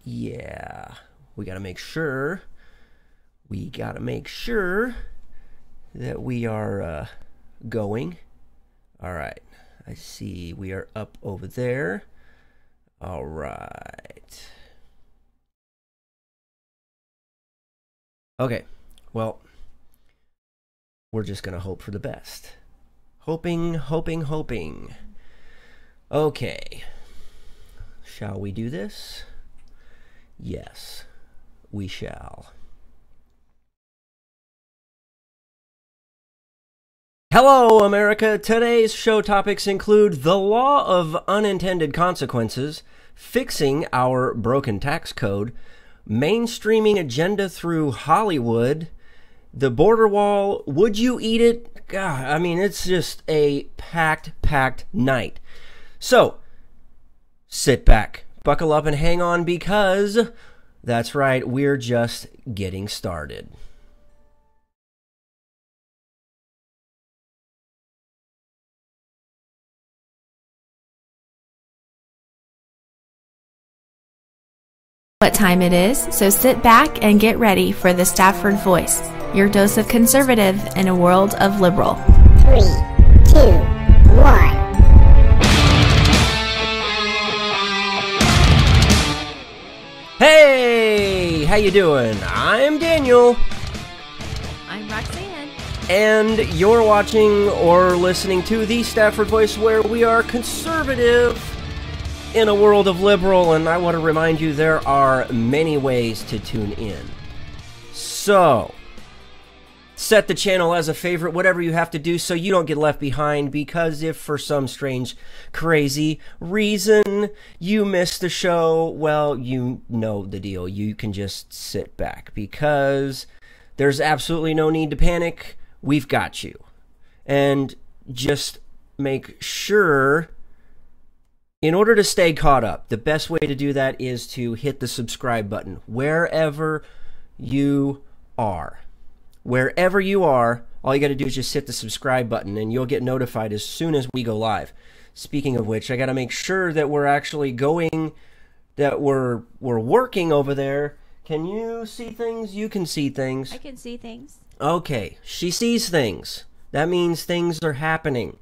Yeah, we got to make sure. We got to make sure that we are going. All right. I see we are up over there. All right. Okay. Well, we're just going to hope for the best. Hoping. Okay. Shall we do this? Yes, we shall. Hello, America! Today's show topics include the law of unintended consequences, fixing our broken tax code, mainstreaming agenda through Hollywood, the border wall, would you eat it? God, I mean, it's just a packed night. So, sit back, buckle up, and hang on because, that's right, we're just getting started. What time it is, so sit back and get ready for the Stafford Voice, your dose of conservative in a world of liberal. 3, 2, 1. Hey, how you doing? I'm Daniel. I'm Roxanne. And you're watching or listening to the Stafford Voice, where we are conservative in a world of liberal, and I want to remind you there are many ways to tune in. So, set the channel as a favorite, whatever you have to do so you don't get left behind, because if for some strange, crazy reason you missed the show, well, you know the deal. You can just sit back, because there's absolutely no need to panic. We've got you. And just make sure, in order to stay caught up, the best way to do that is to hit the subscribe button wherever you are. Wherever you are, all you got to do is just hit the subscribe button and you'll get notified as soon as we go live. Speaking of which, I got to make sure that we're actually going, that we're working over there. Can you see things? You can see things. I can see things. Okay, she sees things. That means things are happening.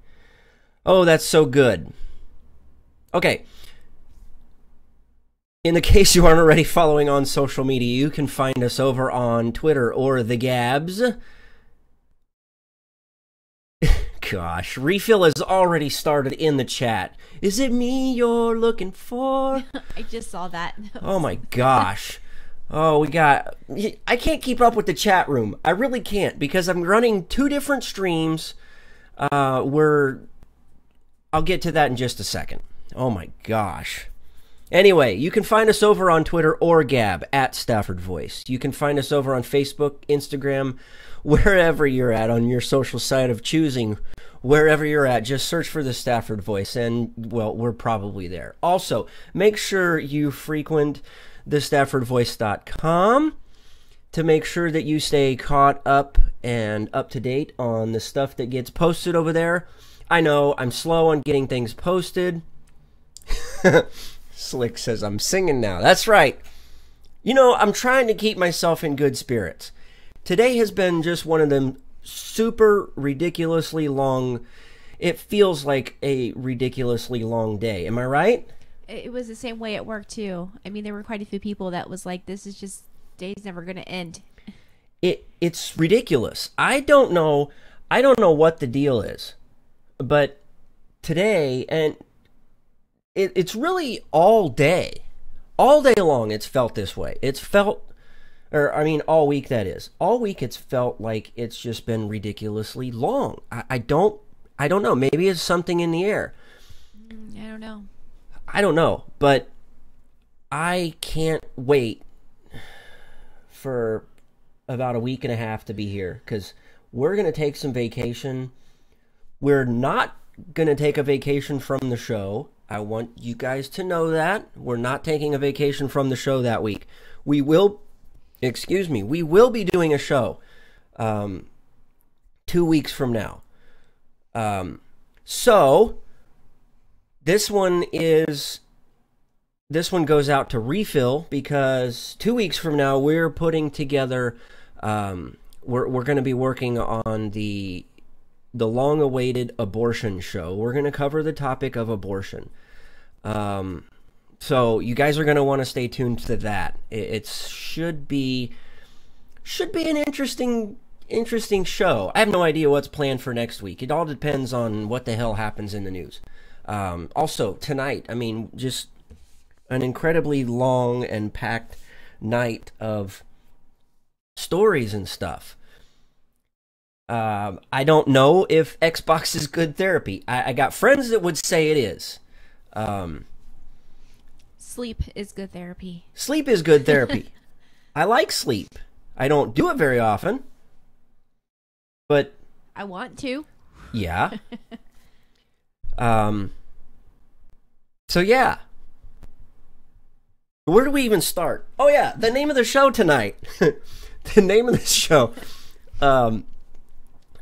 Oh, that's so good. Okay, in the case you aren't already following on social media, you can find us over on Twitter or the Gabs. Gosh, refill has already started in the chat. Is it me you're looking for? I just saw that. Oh my gosh. Oh, I can't keep up with the chat room. I really can't, because I'm running two different streams. I'll get to that in just a second. Oh my gosh. Anyway, you can find us over on Twitter or Gab at Stafford Voice. You can find us over on Facebook, Instagram, wherever you're at on your social site of choosing. Wherever you're at, just search for the Stafford Voice and, well, we're probably there. Also, make sure you frequent thestaffordvoice.com to make sure that you stay caught up and up to date on the stuff that gets posted over there. I know I'm slow on getting things posted. Slick says I'm singing now. That's right. You know, I'm trying to keep myself in good spirits. Today has been just one of them super ridiculously long. It feels like a ridiculously long day. Am I right? It was the same way at work too. I mean, there were quite a few people that was like, this is just, day's never going to end. It's ridiculous. I don't know what the deal is. But today, and it's really all day long, it's felt this way. It's felt, or I mean all week, that is. All week it's felt like it's just been ridiculously long. I don't know. Maybe it's something in the air. I don't know, but I can't wait for about a week and a half to be here, because we're going to take some vacation. We're not going to take a vacation from the show. I want you guys to know that. We're not taking a vacation from the show that week. We will be doing a show 2 weeks from now. So, this one is this one goes out to Refill because 2 weeks from now we're putting together. We're going to be working on the long-awaited abortion show. We're going to cover the topic of abortion. So you guys are going to want to stay tuned to that. It should be an interesting show. I have no idea what's planned for next week. It all depends on what the hell happens in the news. Also, tonight, I mean, just an incredibly long and packed night of stories and stuff. I don't know if Xbox is good therapy. I got friends that would say it is. Sleep is good therapy. Sleep is good therapy. I like sleep. I don't do it very often. But I want to. Yeah. So yeah. Where do we even start? Oh yeah, the name of the show tonight. The name of the show.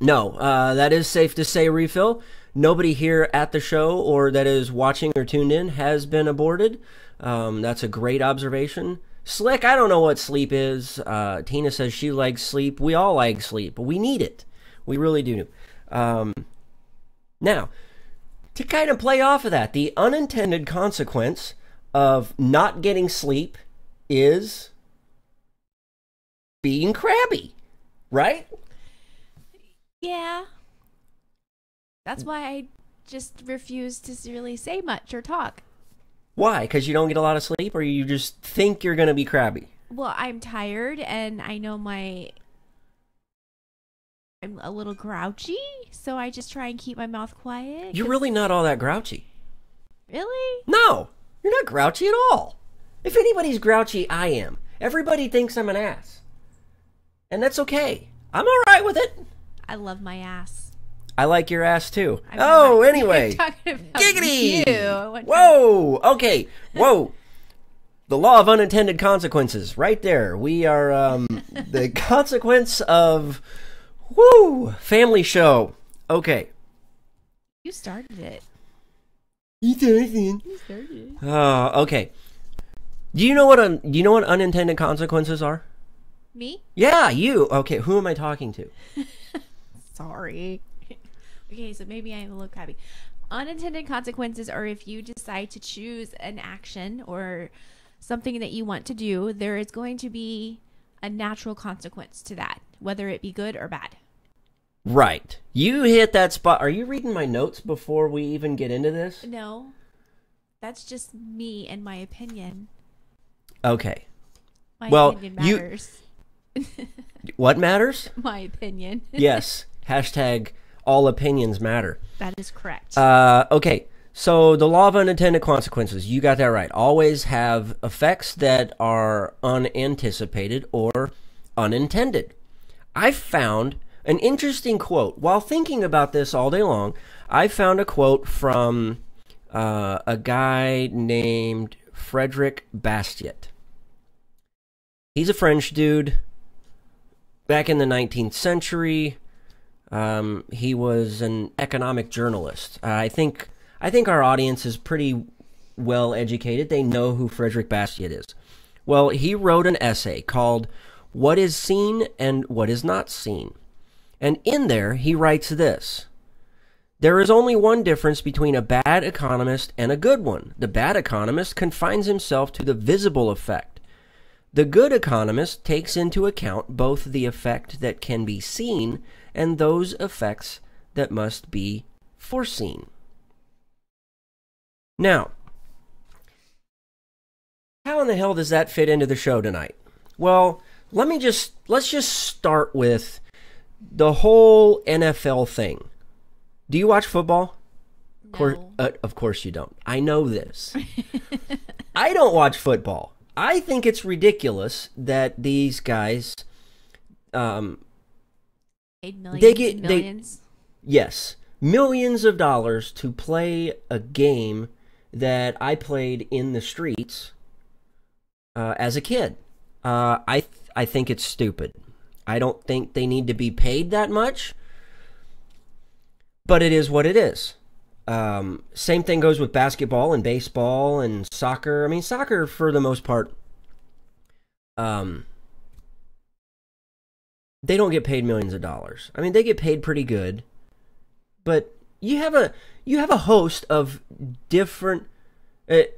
No, that is safe to say, Refill. Nobody here at the show or that is watching or tuned in has been aborted. That's a great observation. Slick, I don't know what sleep is. Tina says she likes sleep. We all like sleep, but we need it. We really do. Now, to kind of play off of that, the unintended consequence of not getting sleep is being crabby, right? Yeah. That's why I just refuse to really say much or talk. Why? Because you don't get a lot of sleep, or you just think you're going to be crabby? Well, I'm tired, and I know I'm a little grouchy, so I just try and keep my mouth quiet. You're really not all that grouchy. Really? No, you're not grouchy at all. If anybody's grouchy, I am. Everybody thinks I'm an ass. And that's okay. I'm all right with it. I love my ass. I like your ass too. Anyway. Giggity! You. Whoa! Okay. Whoa. The Law of Unintended Consequences. Right there. We are the consequence of family show. Okay. You started it. You started it. Okay. Do you know what unintended consequences are? Me? Yeah, you. Okay, who am I talking to? Sorry. Okay, so maybe I'm a little crabby. Unintended consequences are if you decide to choose an action or something that you want to do, there is going to be a natural consequence to that, whether it be good or bad. Right. You hit that spot. Are you reading my notes before we even get into this? No. That's just me and my opinion. Okay. My opinion matters. What matters? My opinion. Yes. Hashtag all opinions matter. That is correct. Okay. So the law of unintended consequences, you got that right. Always have effects that are unanticipated or unintended. I found an interesting quote. While thinking about this all day long, I found a quote from a guy named Frederick Bastiat. He's a French dude. Back in the 19th century, he was an economic journalist. I think our audience is pretty well educated. They know who Frederick Bastiat is. Well, he wrote an essay called "What is Seen and What is Not Seen." And in there, he writes this: "There is only one difference between a bad economist and a good one. The bad economist confines himself to the visible effect. The good economist takes into account both the effect that can be seen and those effects that must be foreseen." Now, how in the hell does that fit into the show tonight? Well, let's just start with the whole NFL thing. Do you watch football? No. Of course you don't. I know this. I don't watch football. I think it's ridiculous that these guys Paid millions. Yes, millions of dollars to play a game that I played in the streets as a kid. I think it's stupid. I don't think they need to be paid that much, but it is what it is. Same thing goes with basketball and baseball and soccer. I mean, soccer, for the most part, they don't get paid millions of dollars. I mean, they get paid pretty good, but you have a host of different.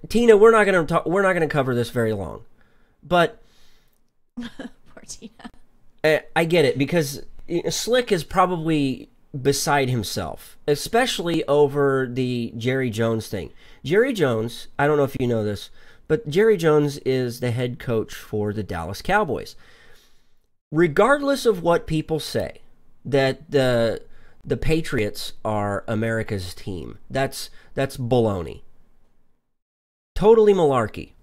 Tina, we're not gonna cover this very long, but Poor Tina. I get it, because Slick is probably beside himself, especially over the Jerry Jones thing. Jerry Jones, I don't know if you know this, but Jerry Jones is the head coach for the Dallas Cowboys. Regardless of what people say, that the Patriots are America's team, that's baloney. Totally malarkey.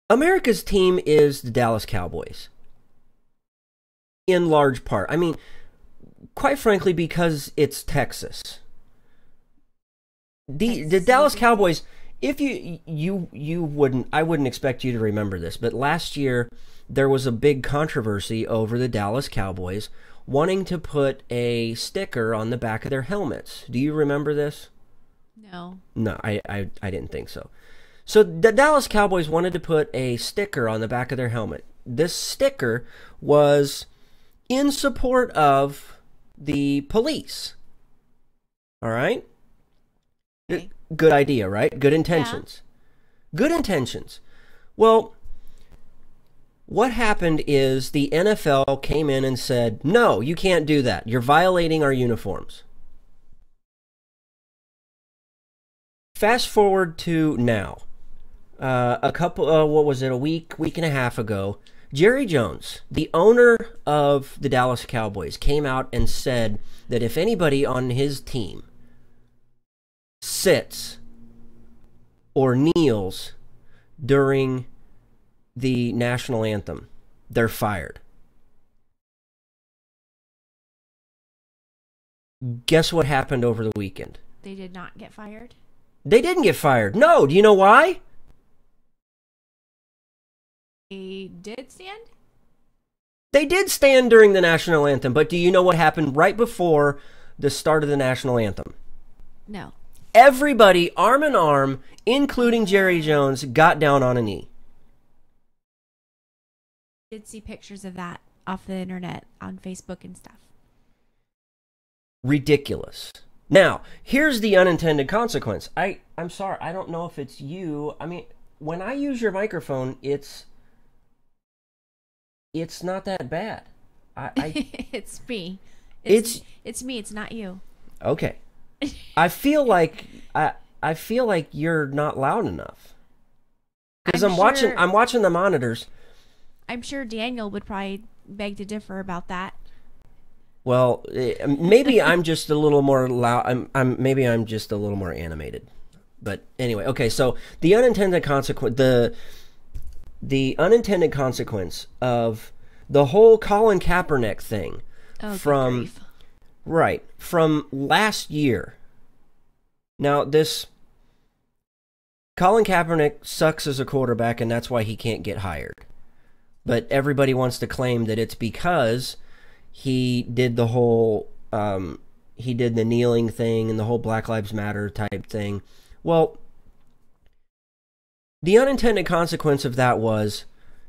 America's team is the Dallas Cowboys. In large part. I mean, quite frankly, because it's Texas. The Dallas Cowboys, if you wouldn't, I wouldn't expect you to remember this, but last year there was a big controversy over the Dallas Cowboys wanting to put a sticker on the back of their helmets. Do you remember this? No. No, I didn't think so. So the Dallas Cowboys wanted to put a sticker on the back of their helmet. This sticker was in support of the police. All right? Okay. Good idea, right? Good intentions. Yeah. Good intentions. Well, what happened is the NFL came in and said, no, you can't do that. You're violating our uniforms. Fast forward to now. A week and a half ago, Jerry Jones, the owner of the Dallas Cowboys, came out and said that if anybody on his team sits or kneels during the national anthem, they're fired. Guess what happened over the weekend? They did not get fired? They didn't get fired. No, do you know why? They did stand? They did stand during the national anthem, but do you know what happened right before the start of the national anthem? No. Everybody, arm in arm, including Jerry Jones, got down on a knee. I did see pictures of that off the internet on Facebook and stuff. Ridiculous. Now, here's the unintended consequence. I'm sorry, I don't know if it's you. I mean, when I use your microphone, it's not that bad. It's me. It's me. It's not you. Okay. I feel like you're not loud enough. Because I'm watching the monitors. I'm sure Daniel would probably beg to differ about that. Well, maybe I'm just a little more loud. Maybe I'm just a little more animated. But anyway, okay. So the unintended consequence, the unintended consequence of the whole Colin Kaepernick thing from last year. Now, this Colin Kaepernick sucks as a quarterback, and that's why he can't get hired. But everybody wants to claim that it's because he did the whole he did the kneeling thing and the whole Black Lives Matter type thing. Well, the unintended consequence of that was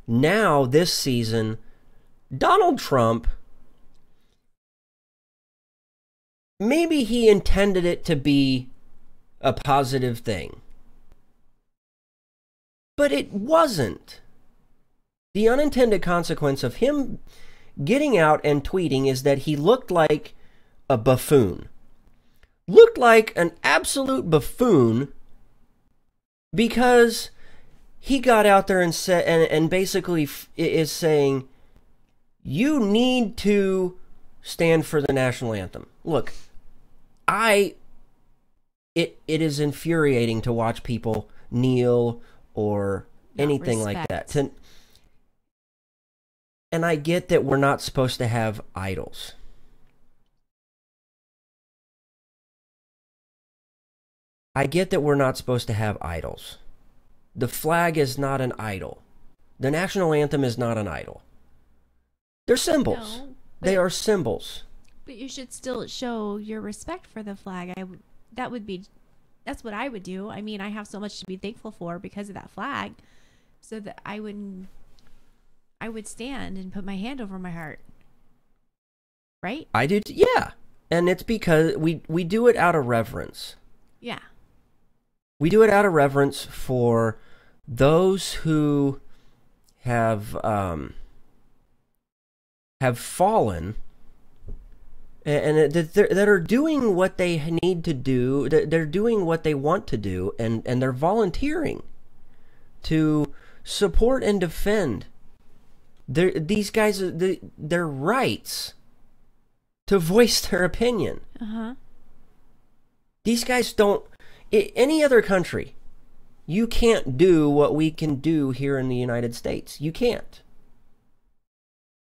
now this season, Donald Trump, maybe he intended it to be a positive thing, but it wasn't. The unintended consequence of him getting out and tweeting is that he looked like a buffoon. Looked like an absolute buffoon because he got out there and said, and basically is saying, you need to stand for the national anthem. Look, it is infuriating to watch people kneel or anything like that. And I get that we're not supposed to have idols. I get that we're not supposed to have idols. The flag is not an idol. The national anthem is not an idol. They're symbols. No, They are symbols. But you should still show your respect for the flag. That's what I would do. I mean, I have so much to be thankful for because of that flag, so that I would stand and put my hand over my heart. Right? I do, yeah. And it's because we do it out of reverence. Yeah. We do it out of reverence for those who have fallen and that are doing what they need to do. They're doing what they want to do, and they're volunteering to support and defend these guys, their rights to voice their opinion. These guys don't... Any other country, you can't do what we can do here in the United States. You can't.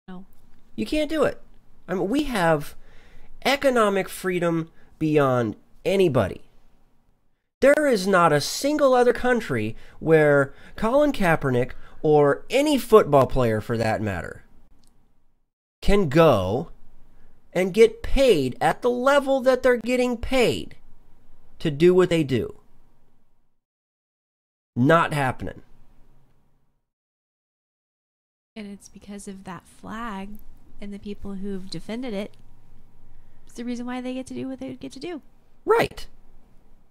No. You can't do it. I mean, we have economic freedom beyond anybody. There is not a single other country where Colin Kaepernick, or any football player for that matter, can go and get paid at the level that they're getting paid to do what they do. Not happening. And it's because of that flag and the people who've defended it. It's the reason why they get to do what they get to do. Right.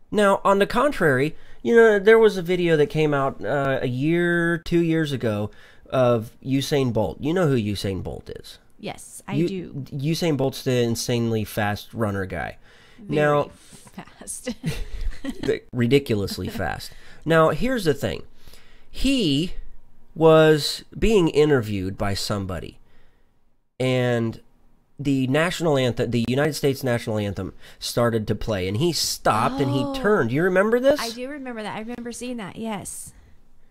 Now, on the contrary, you know, there was a video that came out 2 years ago of Usain Bolt. You know who Usain Bolt is? Yes, I do. Usain Bolt's the insanely fast runner guy. Very fast. Ridiculously fast. Now, here's the thing. He was being interviewed by somebody, and the national anthem, the United States national anthem, started to play, and he stopped and he turned. You remember this? I do remember that. I remember seeing that, yes.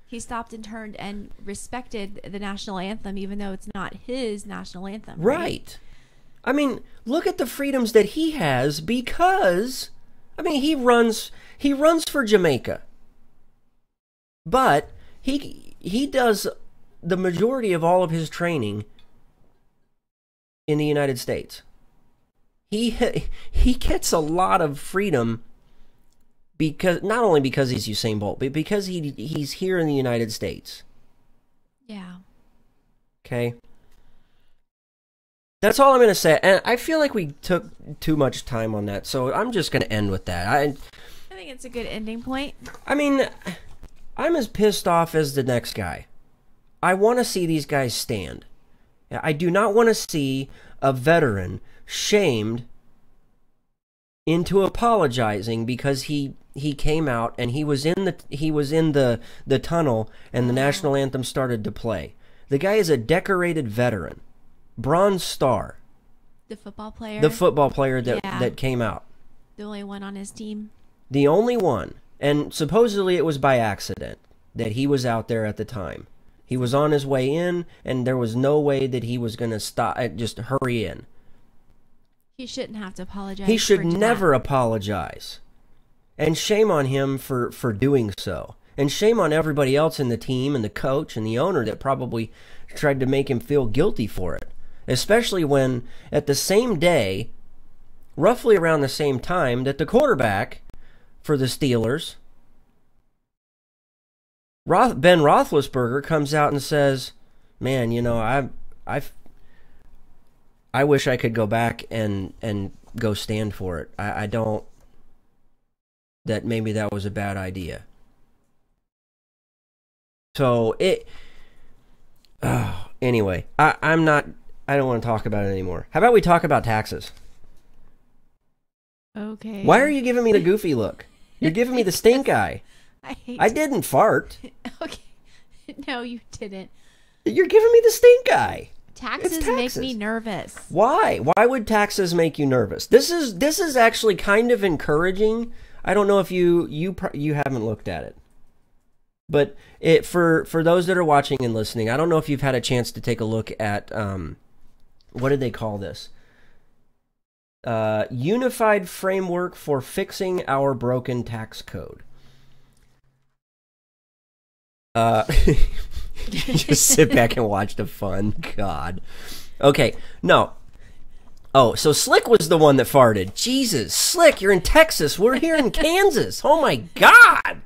He stopped and turned and respected the national anthem, even though it's not his national anthem. Right. I mean, look at the freedoms that he has because, I mean, he runs for Jamaica. But he does the majority of all of his training in the United States. He gets a lot of freedom because not only because he's Usain Bolt, but because he's here in the United States. Yeah. Okay. That's all I'm going to say. And I feel like we took too much time on that, so I'm just going to end with that. I think it's a good ending point. I mean, I'm as pissed off as the next guy. I want to see these guys stand. I do not want to see a veteran shamed into apologizing because he came out and he was in the tunnel and the national anthem started to play. The guy is a decorated veteran, Bronze Star. The football player. The football player that came out. The only one on his team. The only one, and supposedly it was by accident that he was out there at the time. He was on his way in, and there was no way that he was going to stop. Just hurry in. He shouldn't have to apologize. He should never apologize. And shame on him for doing so. And shame on everybody else in the team and the coach and the owner that probably tried to make him feel guilty for it. Especially when, at the same day, roughly around the same time, that the quarterback for the Steelers, Ben Roethlisberger, comes out and says, man, you know, I wish I could go back and go stand for it. I don't... that maybe that was a bad idea. So, anyway, I don't want to talk about it anymore. How about we talk about taxes? Okay. Why are you giving me the goofy look? You're giving me the stink eye. I didn't fart. Okay. No, you didn't. You're giving me the stink eye. Taxes make me nervous. Why? Why would taxes make you nervous? This is actually kind of encouraging. I don't know if you haven't looked at it. But for those that are watching and listening, I don't know if you've had a chance to take a look at what did they call this? Unified Framework for Fixing Our Broken Tax Code. Just sit back and watch the fun. God. Okay, no. Oh, so Slick was the one that farted. Jesus, Slick, you're in Texas. We're here in Kansas. Oh, my God.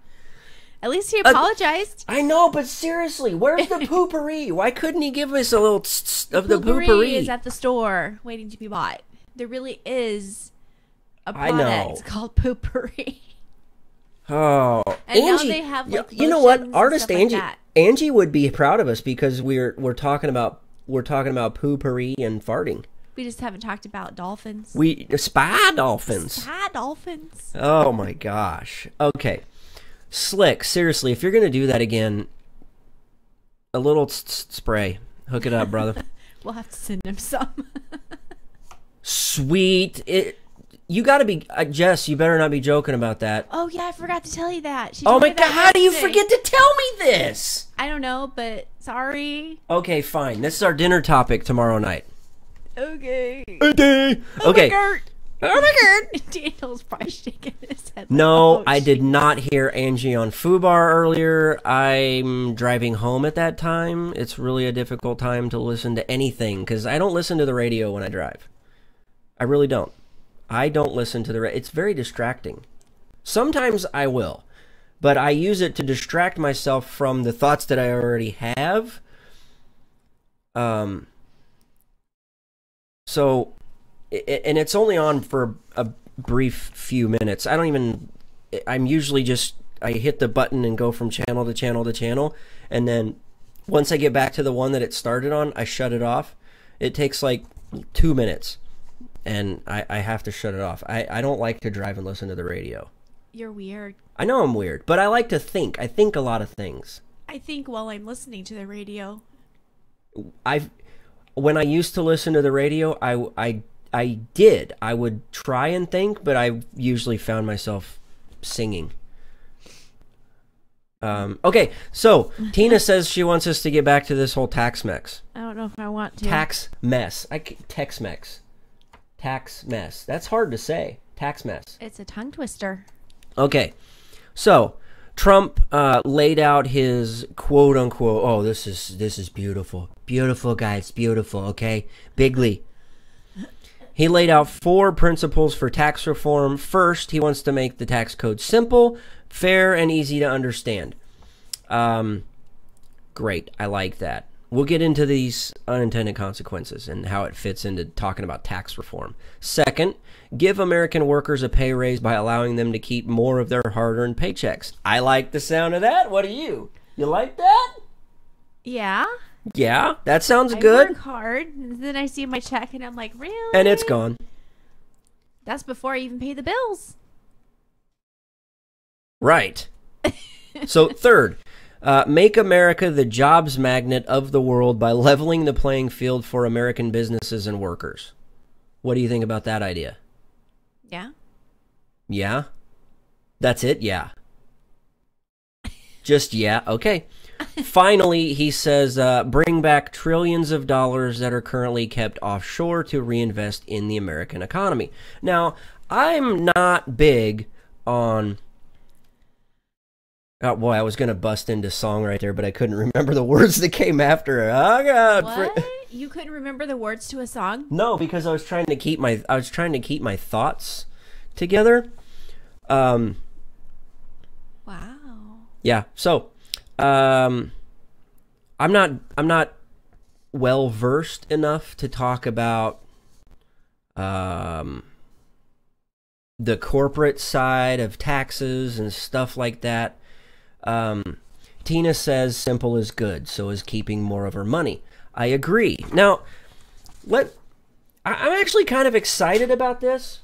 At least he apologized. I know, but seriously, where's the poopery? Why couldn't he give us a little of the poopery? Poopery is at the store waiting to be bought. There really is a product called poopery. Oh, and Angie, now they have like you know what? lotions Artist and stuff Angie, like that. Angie would be proud of us because we're talking about poopery and farting. We just haven't talked about dolphins. Spy dolphins. Spy dolphins. Oh my gosh. Okay. Slick, seriously, if you're going to do that again, a little spray. Hook it up, brother. We'll have to send him some. Sweet. You got to be, Jess, you better not be joking about that. Oh, yeah, I forgot to tell you that. She Oh told my me God, that how do you yesterday. forget to tell me this? I don't know, but sorry. Okay, fine. This is our dinner topic tomorrow night. Okay. Okay. Oh Okay. my God. Oh my God. Daniel's probably shaking his head. No, Like, oh, I did shit. not hear Angie on FUBAR earlier. I'm driving home at that time. It's really a difficult time to listen to anything because I don't listen to the radio when I drive. I really don't. I don't listen to the radio. It's very distracting. Sometimes I will, but I use it to distract myself from the thoughts that I already have. So, and it's only on for a brief few minutes. I'm usually just, I hit the button and go from channel to channel to channel. And then once I get back to the one that it started on, I shut it off. It takes like 2 minutes and I have to shut it off. I don't like to drive and listen to the radio. You're weird. I know I'm weird, but I like to think. I think a lot of things. I think while I'm listening to the radio. When I used to listen to the radio, I did. I would try and think, but I usually found myself singing. Okay, so Tina says she wants us to get back to this whole tax mess. I don't know if I want to. Tax mess. Tex-Mex. Tax mess. That's hard to say. Tax mess. It's a tongue twister. Okay, so Trump laid out his quote-unquote, oh, this is beautiful. Beautiful, guys, beautiful, okay? Bigly. He laid out 4 principles for tax reform. First, he wants to make the tax code simple, fair, and easy to understand. Great, I like that. We'll get into these unintended consequences and how it fits into talking about tax reform. Second, give American workers a pay raise by allowing them to keep more of their hard-earned paychecks. I like the sound of that. What do you? You like that? Yeah. Yeah, that sounds I good. work hard, and then I see my check, and I'm like, really? And it's gone. That's before I even pay the bills. Right. So third, make America the jobs magnet of the world by leveling the playing field for American businesses and workers. What do you think about that idea? Yeah. Yeah? That's it? Yeah. Just yeah? Okay. Finally, he says, bring back trillions of dollars that are currently kept offshore to reinvest in the American economy. Now, I'm not big on... Oh, boy, I was going to bust into song right there, but I couldn't remember the words that came after it. Oh, God. What? You couldn't remember the words to a song? No, because I was trying to keep my thoughts together. Wow. Yeah. So, I'm not well versed enough to talk about the corporate side of taxes and stuff like that. Tina says simple is good, so is keeping more of her money. I agree. Now, I'm actually kind of excited about this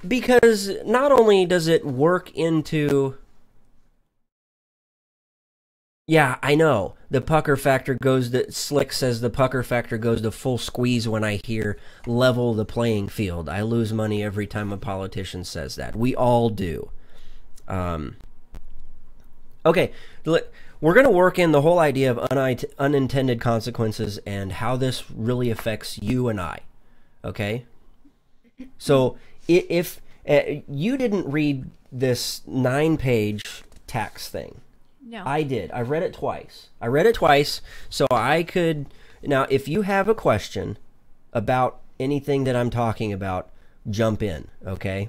because not only does it work into... Yeah, I know. The pucker factor goes to... Slick says the pucker factor goes to full squeeze when I hear level the playing field. I lose money every time a politician says that. We all do. Okay, we're going to work in the whole idea of unintended consequences and how this really affects you and I. Okay? So, if you didn't read this 9-page tax thing. No. I did. I read it twice. So I could... Now, if you have a question about anything that I'm talking about, jump in, okay?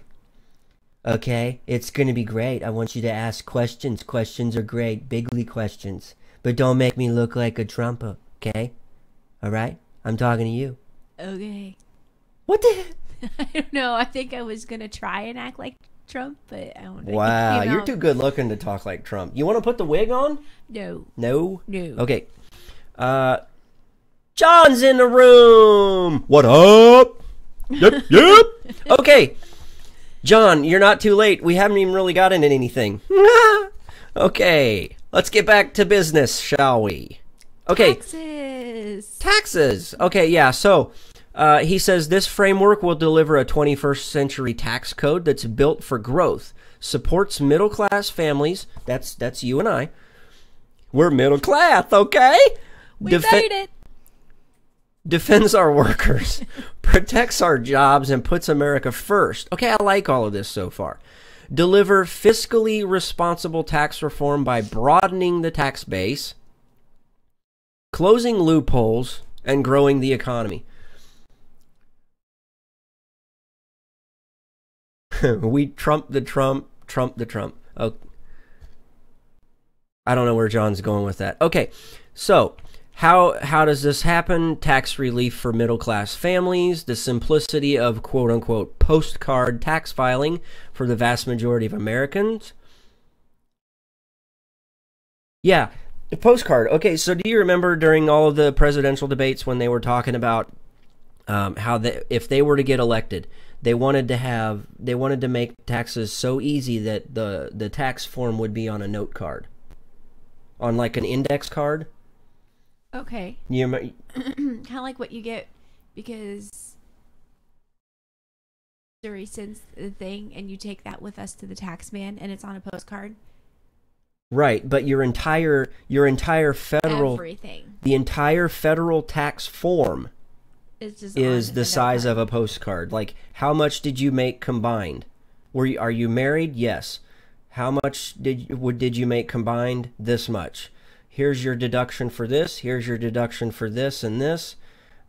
Okay, it's going to be great. I want you to ask questions. Questions are great, bigly questions. But don't make me look like a Trump, okay? All right? I'm talking to you. Okay. What the? I don't know. I think I was going to try and act like Trump, but I don't know. Wow, you're too good looking to talk like Trump. You want to put the wig on? No. No? No. Okay. John's in the room. What up? Yep. Okay. John, you're not too late. We haven't even really gotten into anything. Okay. Let's get back to business, shall we? Okay. Taxes. Okay, yeah. So, he says this framework will deliver a 21st century tax code that's built for growth, supports middle-class families. That's you and I. We're middle class, okay? We made it. Defends our workers, protects our jobs, and puts America first. Okay, I like all of this so far. Deliver fiscally responsible tax reform by broadening the tax base, closing loopholes, and growing the economy. We trump the Trump. Oh, I don't know where John's going with that. Okay, so how does this happen? Tax relief for middle-class families, the simplicity of quote-unquote postcard tax filing for the vast majority of Americans. Yeah, the postcard. Okay, so do you remember during all of the presidential debates when they were talking about how if they were to get elected, they wanted to make taxes so easy that the tax form would be on a note card, on like an index card. Okay. You kind of like what you get because Missouri sends the thing and you take that with us to the tax man and it's on a postcard. Right, but your entire federal everything. The entire federal tax form is the size of a postcard. Like, how much did you make combined? Are you married? Yes. How much did you make combined? This much. Here's your deduction for this. Here's your deduction for this and this.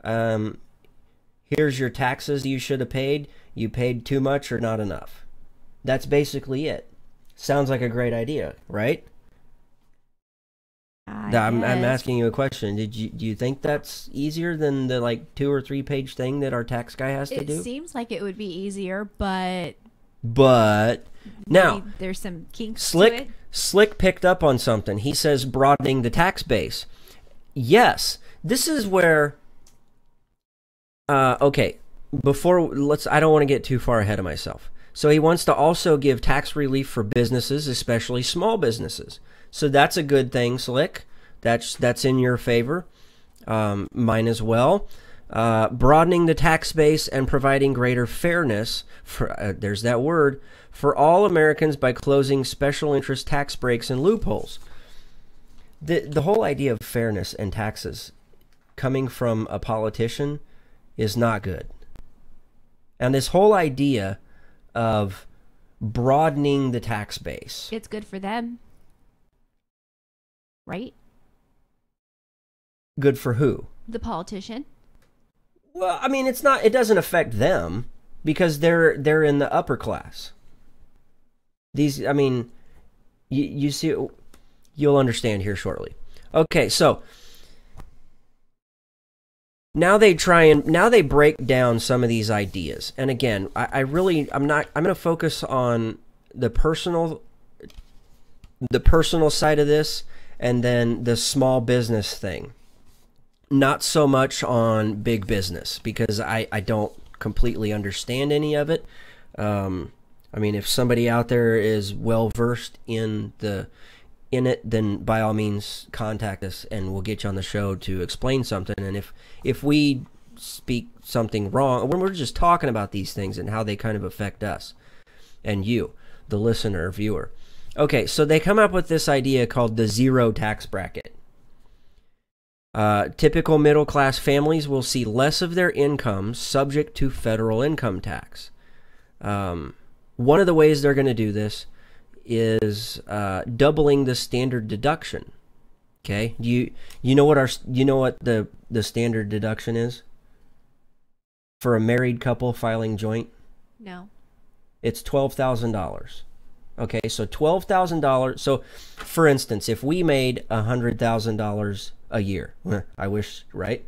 Here's your taxes you should have paid. You paid too much or not enough. That's basically it. Sounds like a great idea, right? I'm asking you a question. Do you think that's easier than the like 2 or 3 page thing that our tax guy has to do? It seems like it would be easier, but now there's some kinks to it. Slick picked up on something. He says broadening the tax base. Yes, this is where. Okay, I don't want to get too far ahead of myself. So he wants to also give tax relief for businesses, especially small businesses. So that's a good thing, Slick. That's in your favor. Mine as well. Broadening the tax base and providing greater fairness for there's that word for all Americans by closing special interest tax breaks and loopholes. The whole idea of fairness and taxes coming from a politician is not good. And this whole idea of broadening the tax base, it's good for them, right? Good for who? The politician. Well, I mean, it doesn't affect them because they're in the upper class. These, I mean, you see, you'll understand here shortly. Okay, so now they break down some of these ideas. And again, I'm going to focus on the personal side of this and then the small business thing. Not so much on big business because I don't completely understand any of it. I mean, if somebody out there is well versed in it, then by all means contact us and we'll get you on the show to explain something. And if we speak something wrong, when we're just talking about these things and how they kind of affect us and you, the listener, viewer. Okay, so they come up with this idea called the zero tax bracket. Typical middle-class families will see less of their income subject to federal income tax. One of the ways they're going to do this is doubling the standard deduction. Okay, you know what the standard deduction is for a married couple filing joint? No. It's $12,000. Okay, so $12,000. So, for instance, if we made $100,000 a year, I wish, right?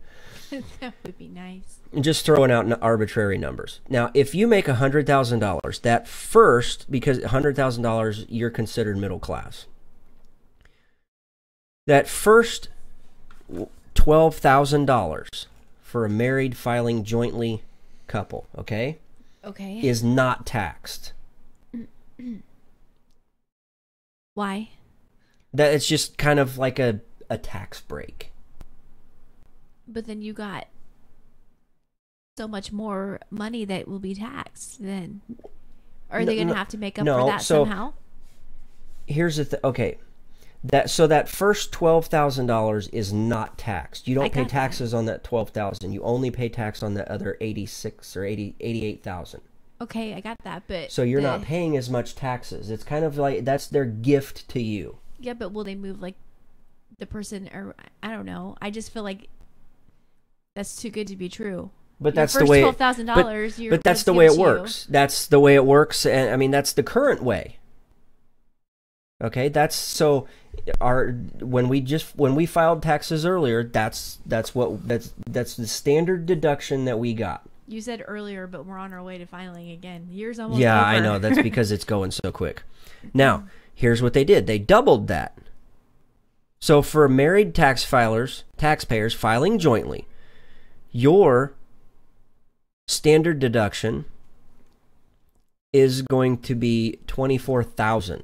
That would be nice. Just throwing out arbitrary numbers. Now, if you make $100,000, that first, because $100,000, you're considered middle class. That first $12,000 for a married filing jointly couple, okay? Okay. Is not taxed. Why? That it's just kind of like a tax break. But then you got so much more money that will be taxed then. Are they going to have to make up for that somehow? Here's the okay. That first $12,000 is not taxed. You don't pay taxes on that $12,000. You only pay tax on the other $86,000 or $88,000. Okay, I got that, but so you're not paying as much taxes. It's kind of like that's their gift to you. Yeah, but will they move like the person, or I don't know. I just feel like that's too good to be true. But that's the way. $12,000. But that's the way it works. That's the way it works, and I mean that's the current way. Okay, that's so. When we filed taxes earlier, that's the standard deduction that we got. You said earlier, but we're on our way to filing again. Year's almost over. Yeah, I know. That's because it's going so quick. Now, here's what they did. They doubled that. So for married taxpayers filing jointly, your standard deduction is going to be $24,000.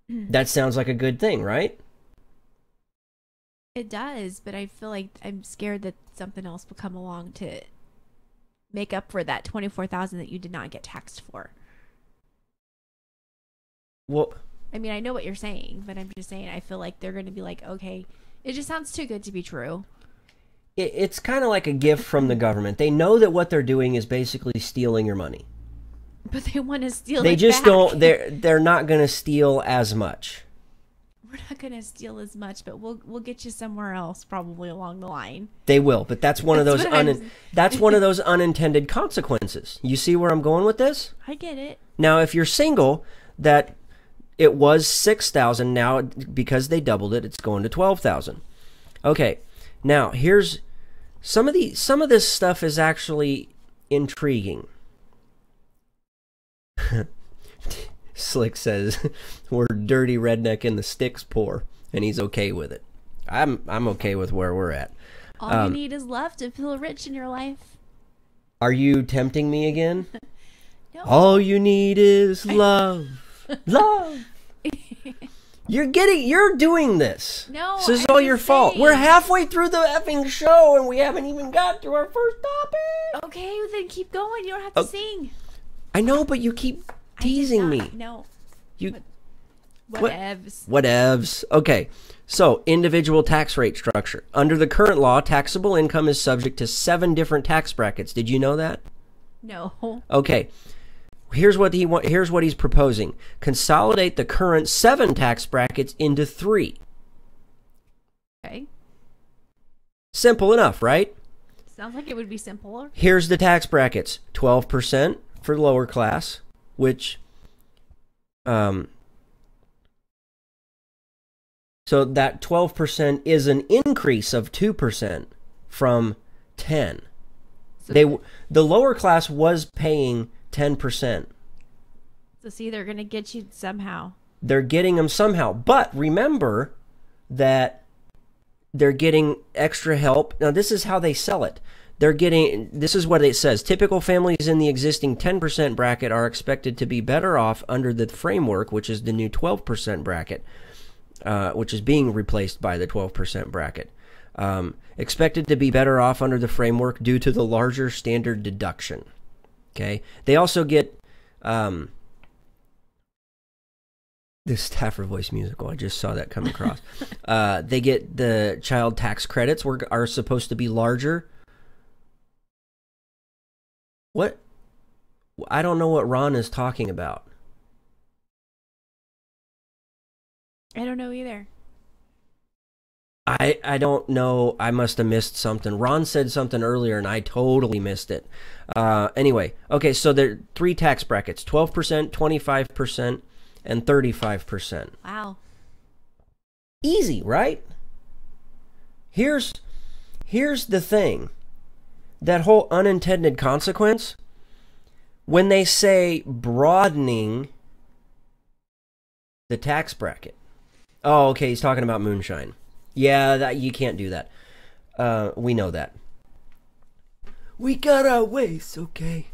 That sounds like a good thing, right? It does, but I feel like I'm scared that something else will come along to make up for that $24,000 that you did not get taxed for. Well, I mean, I know what you're saying, but I'm just saying I feel like they're going to be like, okay, it just sounds too good to be true. It's kind of like a gift from the government. They know that what they're doing is basically stealing your money. But they want to steal They it just back. don't. They're not going to steal as much. We're not going to steal as much, but we'll get you somewhere else probably along the line. They will, but that's one of those that's one of those unintended consequences. You see where I'm going with this? I get it. Now, if you're single, that it was $6,000 now because they doubled it, it's going to $12,000. Okay. Now, here's some of this stuff is actually intriguing. Slick says we're dirty redneck in the sticks poor, and he's okay with it. I'm okay with where we're at. All you need is love to feel rich in your life. Are you tempting me again? No. All you need is love. Love. You're doing this. No, this is all your fault. We're halfway through the effing show and we haven't even got to our first topic. Okay, then keep going. You don't have to sing. I know, but you keep teasing me. No. You. Whatevs. Whatevs. Okay. So, individual tax rate structure. Under the current law, taxable income is subject to 7 different tax brackets. Did you know that? No. Okay. Here's what he's proposing. Consolidate the current 7 tax brackets into 3. Okay. Simple enough, right? Sounds like it would be simpler. Here's the tax brackets. 12% for lower class, which so that 12% is an increase of 2% from 10. So the lower class was paying 10%. So see, they're going to get you somehow. They're getting them somehow. But remember that they're getting extra help. Now, this is how they sell it. This is what it says. Typical families in the existing 10% bracket are expected to be better off under the framework, which is the new 12% bracket, which is being replaced by the 12% bracket. Expected to be better off under the framework due to the larger standard deduction. Okay. They also get this Stafford Voice musical. I just saw that come across. They get the child tax credits are supposed to be larger. What? I don't know what Ron is talking about. I don't know either. I don't know. I must have missed something. Ron said something earlier, and I totally missed it. Anyway, okay, so there are 3 tax brackets, 12%, 25%, and 35%. Wow. Easy, right? Here's the thing. That whole unintended consequence, when they say broadening the tax bracket. Oh, okay, he's talking about moonshine. Yeah, that you can't do that. We know that. We got our ways, okay.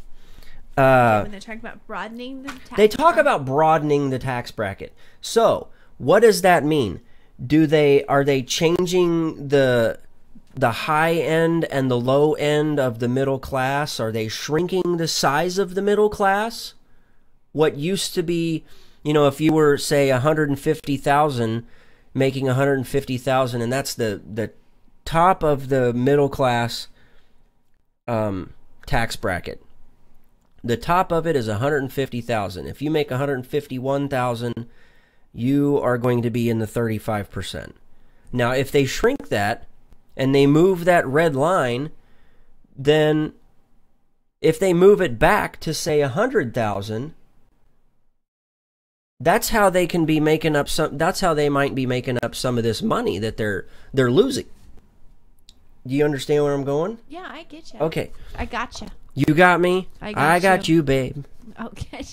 When they're talking about broadening the tax They talk about broadening the tax bracket. So, what does that mean? Are they changing the high end and the low end of the middle class? Are they shrinking the size of the middle class? What used to be, if you were, say, 150,000, making 150,000, and that's the top of the middle class tax bracket. The top of it is 150,000. If you make 151,000, you are going to be in the 35%. Now, if they shrink that and they move that red line, then if they move it back to, say, 100,000, that's how they can be making up that's how they might be making up some of this money that they're losing. Do you understand where I'm going? Yeah, I get you. Okay. I got you. You got me? I got you, babe. Okay.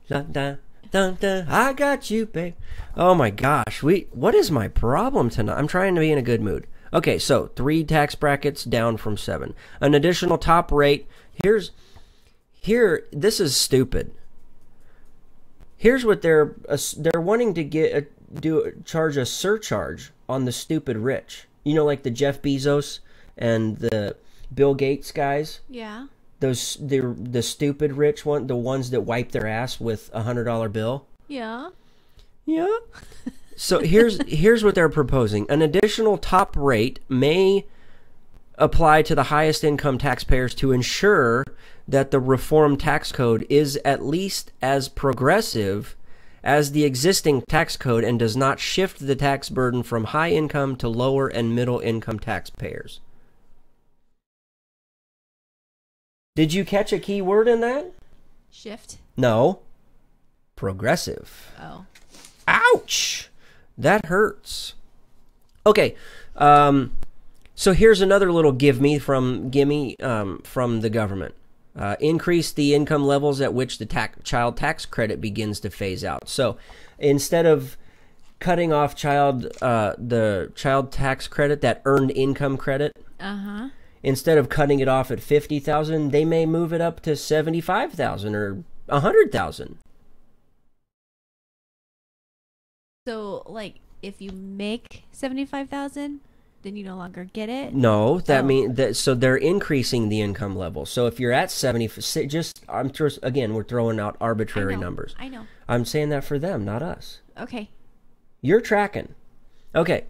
Dun, dun, dun, dun. I got you, babe. Oh my gosh. What is my problem tonight? I'm trying to be in a good mood. Okay, so 3 tax brackets down from 7. An additional top rate. This is stupid. Here's what they're wanting to charge a surcharge on the stupid rich. Like the Jeff Bezos and the Bill Gates guys. Yeah. Those the stupid rich one, the ones that wipe their ass with $100 bill. Yeah. Yeah. So here's what they're proposing. An additional top rate may apply to the highest income taxpayers to ensure that the reformed tax code is at least as progressive as the existing tax code and does not shift the tax burden from high income to lower and middle income taxpayers. Did you catch a key word in that? Shift? No. Progressive. Oh. Ouch! That hurts. Okay. So here's another little gimme from the government. Increase the income levels at which the child tax credit begins to phase out. So instead of cutting off the child tax credit, that earned income credit, instead of cutting it off at 50,000, they may move it up to 75,000 or 100,000. So, like, if you make 75,000, then you no longer get it? No, that means that. So they're increasing the income level. So if you're at 70, we're throwing out arbitrary numbers. I know. I'm saying that for them, not us. Okay. You're tracking. Okay.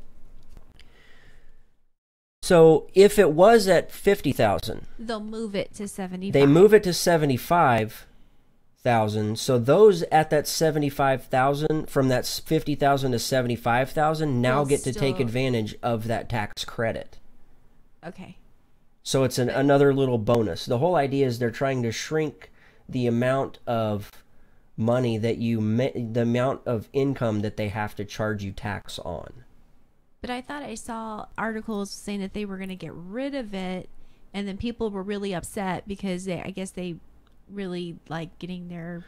So if it was at 50,000, they'll move it to 75. They move it to 75,000. So those at that 75,000, from that 50,000 to 75,000, now get to take advantage of that tax credit. Okay. So it's another little bonus. The whole idea is they're trying to shrink the amount of money the amount of income that they have to charge you tax on. But I thought I saw articles saying that they were going to get rid of it, and then people were really upset because I guess they really like getting their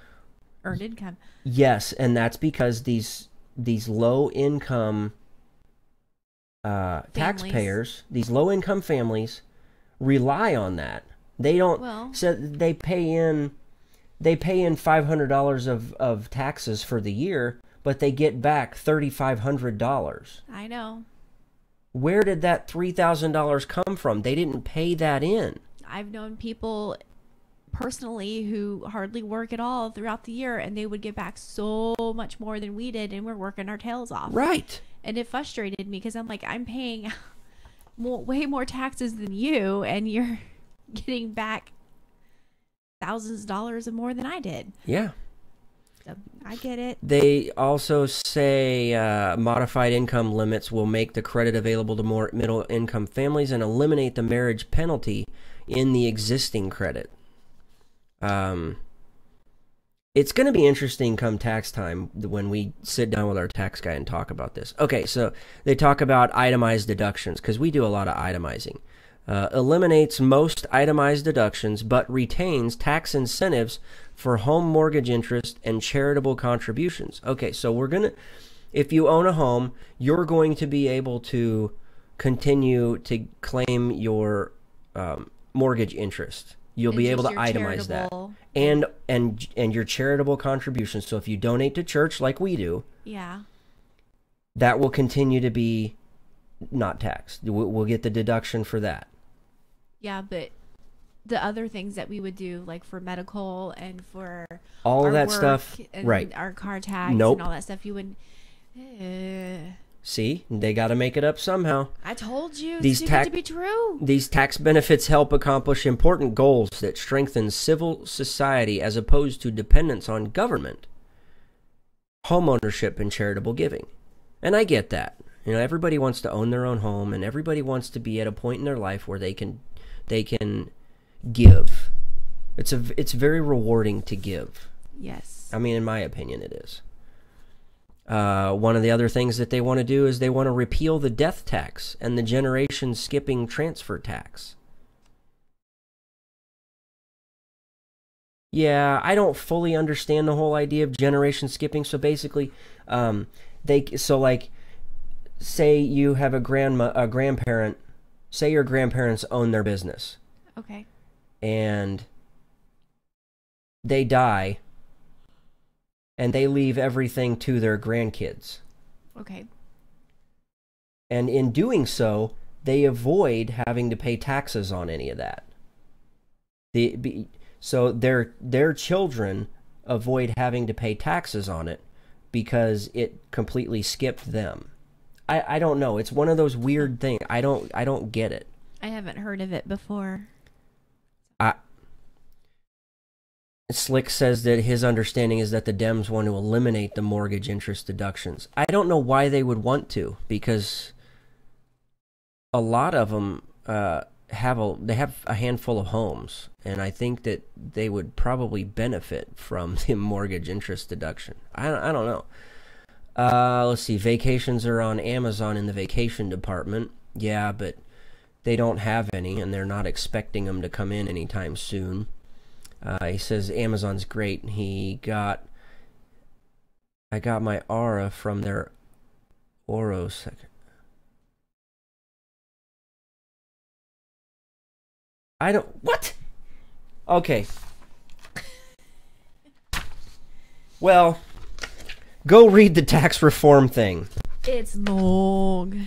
earned income. Yes, and that's because these low income taxpayers, these low income families, rely on that. They don't. So they pay in $500 of taxes for the year, but they get back $3,500. I know. Where did that $3,000 come from? They didn't pay that in. I've known people personally who hardly work at all throughout the year, and they would get back so much more than we did, and we're working our tails off. Right. And it frustrated me because I'm like, I'm paying way more taxes than you, and you're getting back thousands of dollars more than I did. Yeah. So, I get it. They also say modified income limits will make the credit available to more middle-income families and eliminate the marriage penalty in the existing credit. It's going to be interesting come tax time when we sit down with our tax guy and talk about this. Okay, so they talk about itemized deductions because we do a lot of itemizing. Eliminates most itemized deductions but retains tax incentives for home mortgage interest and charitable contributions. Okay, so if you own a home, you're going to be able to continue to claim your mortgage interest. You'll be able to itemize that. And your charitable contributions. So if you donate to church like we do, yeah, that will continue to be not taxed. We'll get the deduction for that. Yeah, but the other things that we would do, like for medical and for all of that work stuff, and right? Our car tax Nope. and all that stuff, you wouldn't. See, they got to make it up somehow. I told you, These it's too good to be true. These tax benefits help accomplish important goals that strengthen civil society as opposed to dependence on government, homeownership, and charitable giving. And I get that. You know, everybody wants to own their own home, and everybody wants to be at a point in their life where they can give. It's very rewarding to give. Yes. I mean, in my opinion, it is. One of the other things that they want to do is they want to repeal the death tax and the generation skipping transfer tax. Yeah, I don't fully understand the whole idea of generation skipping. So basically, say you have a grandparent, say your grandparents own their business. Okay. And they die. And they leave everything to their grandkids. Okay. And in doing so, they avoid having to pay taxes on any of that. So their children avoid having to pay taxes on it because it completely skipped them. I don't know. It's one of those weird things. I don't get it. I haven't heard of it before. Slick says that his understanding is that the Dems want to eliminate the mortgage interest deductions. I don't know why they would want to, because a lot of them have a handful of homes, and I think that they would probably benefit from the mortgage interest deduction. I don't know. Let's see. Vacations are on Amazon in the vacation department. Yeah, but they don't have any, and they're not expecting them to come in anytime soon. He says Amazon's great. I got my Aura from their Oro second. What? Okay. Well, go read the tax reform thing. It's long.